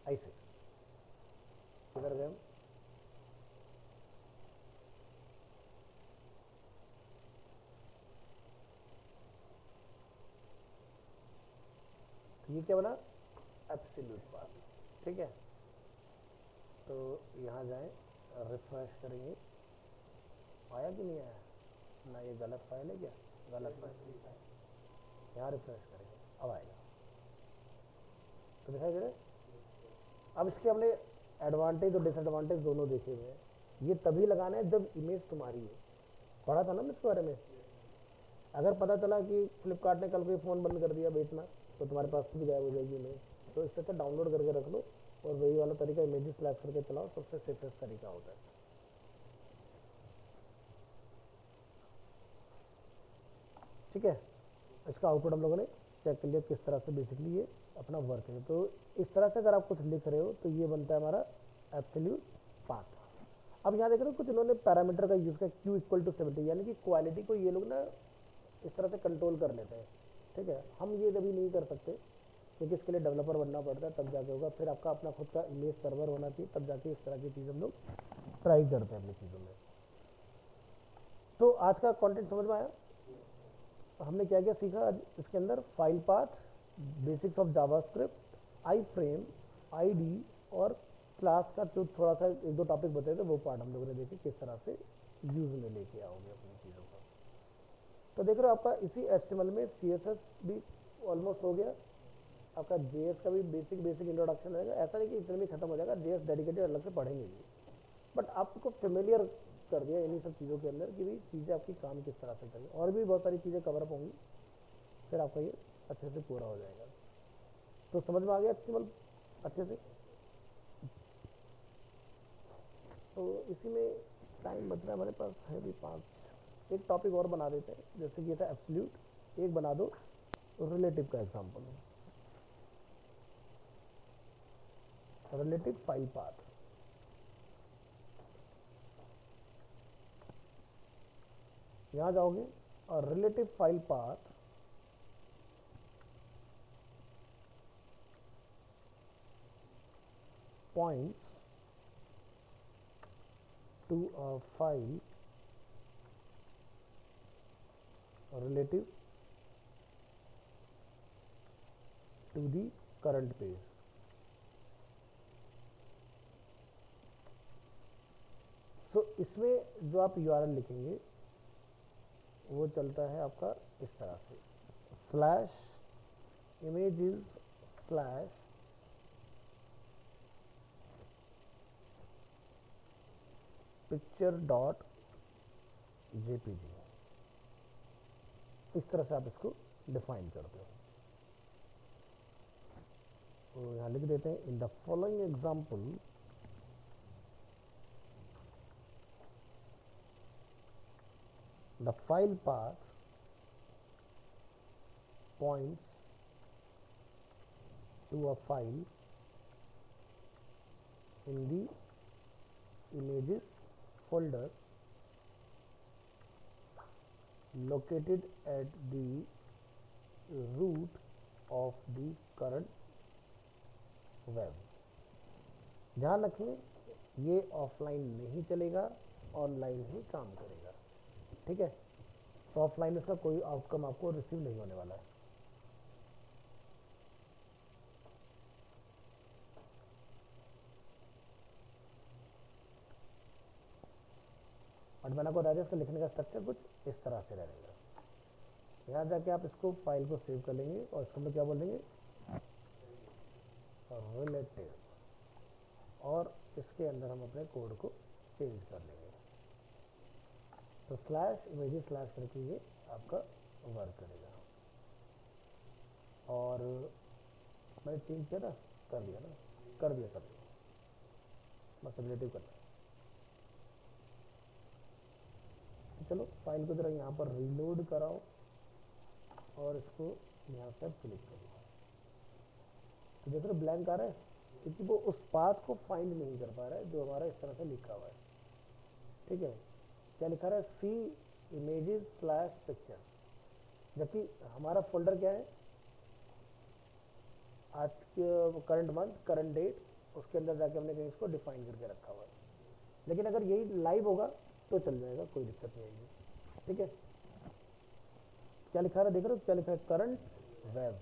ऐसे किधर गए हम, ये क्या बना, एब्सोल्यूट पाथ, ठीक है। तो यहाँ जाएं, रिफ्रेश करेंगे, आया कि नहीं आया ना, ये गलत फाइल है क्या, गलत फाइल, यहाँ रिफ्रेश करेंगे, अब आएगा। तो दिखाई दे रहा है। अब इसके हमने एडवांटेज और डिसएडवांटेज दोनों देखे हुए हैं। ये तभी लगाना है जब इमेज तुम्हारी है, पढ़ा था ना मैं इसके बारे में। अगर पता चला कि फ्लिपकार्ट ने कल कोई फ़ोन बंद कर दिया बेचना, तो तुम्हारे पास भी गायब हो जाएगी इमेज। तो इससे अच्छा डाउनलोड करके रख लो, और वही वाला तरीका इमेजेस स्लैश करके चलाओ, सबसे सेफेस्ट तरीका होता है। ठीक है, इसका आउटपुट हम लोगों ने चेक कर लिया किस तरह से बेसिकली ये अपना वर्क है। तो इस तरह से अगर आप कुछ लिख रहे हो तो ये बनता है हमारा एब्सोल्यूट पाथ। अब यहाँ देख रहे हो कुछ इन्होंने पैरामीटर का यूज़ किया Q इक्वल टू 70, यानी कि क्वालिटी को ये लोग ना इस तरह से कंट्रोल कर लेते हैं। ठीक है, हम ये अभी नहीं कर सकते क्योंकि इसके लिए डेवलपर बनना पड़ता है, तब जाके होगा। फिर आपका अपना खुद का इमेज सर्वर होना चाहिए, तब जाके इस तरह की चीज़ हम लोग ट्राई करते हैं अपनी चीज़ों में। तो आज का कंटेंट समझ में आया? हमने क्या क्या सीखा आज इसके अंदर? File path, basics of JavaScript, I frame, ID और क्लास का जो थोड़ा सा एक दो टॉपिक बताए थे वो पार्ट हम लोगों ने देखे किस तरह से यूज में लेके आओगे अपनी चीज़ों को। तो देख रहे हो आपका इसी HTML में CSS भी ऑलमोस्ट हो गया, आपका JS का भी बेसिक इंट्रोडक्शन रहेगा। ऐसा नहीं कि इतने में खत्म हो जाएगा, JS डेडिकेटेड अलग से पढ़ेंगे भी, बट आपको फेमिलियर कर दिया इन्हीं सब चीज़ों के अंदर कि भाई चीज़ें आपकी काम किस तरह से करें। और भी बहुत सारी चीज़ें कवर अप होंगी, फिर आपका ये अच्छे से पूरा हो जाएगा। तो समझ में आ गया HTML अच्छे से? तो इसी में टाइम बच रहा है हमारे पास है भी 5। एक टॉपिक और बना देते हैं, जैसे कि ये था एब्सोल्यूट, एक बना दो रिलेटिव का एग्जांपल, रिलेटिव फाइल पाथ। यहाँ जाओगे और relative file path points to a file relative to the current page। सो इसमें जो आप URL लिखेंगे वो चलता है आपका इस तरह से slash images slash picture dot JPG। इस तरह से आप इसको डिफाइन करते हो। तो यहाँ लिख देते हैं इन the following example the file path points to a file in the images folder located at the root of the current web। ध्यान रखें ये ऑफलाइन नहीं चलेगा, ऑनलाइन ही काम करेगा। ठीक है, तो ऑफलाइन इसका कोई आउटकम आपको रिसीव नहीं होने वाला है। और मैंने आपको बताया इसका लिखने का स्ट्रक्चर कुछ इस तरह से रहेगा। यहाँ जाके आप इसको फाइल को सेव कर लेंगे और इसको हम क्या बोल देंगे रिलेटिव, और इसके अंदर हम अपने कोड को चेंज कर लेंगे। तो स्लैश इमेजेस स्लैश करके ये आपका वर्क करेगा। और मैंने चेंज किया था, कर दिया ना, कर दिया बस रिलेटिव करना। चलो फाइल को जरा यहाँ पर रीलोड कराओ और इसको यहाँ से क्लिक करो। तो देख रहे हो ब्लैंक आ रहा है क्योंकि वो उस पाथ को फाइंड नहीं कर पा रहा है जो हमारा इस तरह से लिखा हुआ है। ठीक है, क्या लिखा रहा है सी इमेजेस स्लैश पिक्चर, जबकि हमारा फोल्डर क्या है आज के करंट मंथ करंट डेट, उसके अंदर जाके हमने कहीं इसको डिफाइन करके रखा हुआ है। लेकिन अगर यही लाइव होगा तो चल जाएगा, कोई दिक्कत नहीं आएगी। ठीक है, क्या लिखा रहा है देख रहे हो, क्या लिखा है करंट वेब,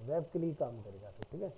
वेब के लिए काम करेगा। ठीक है।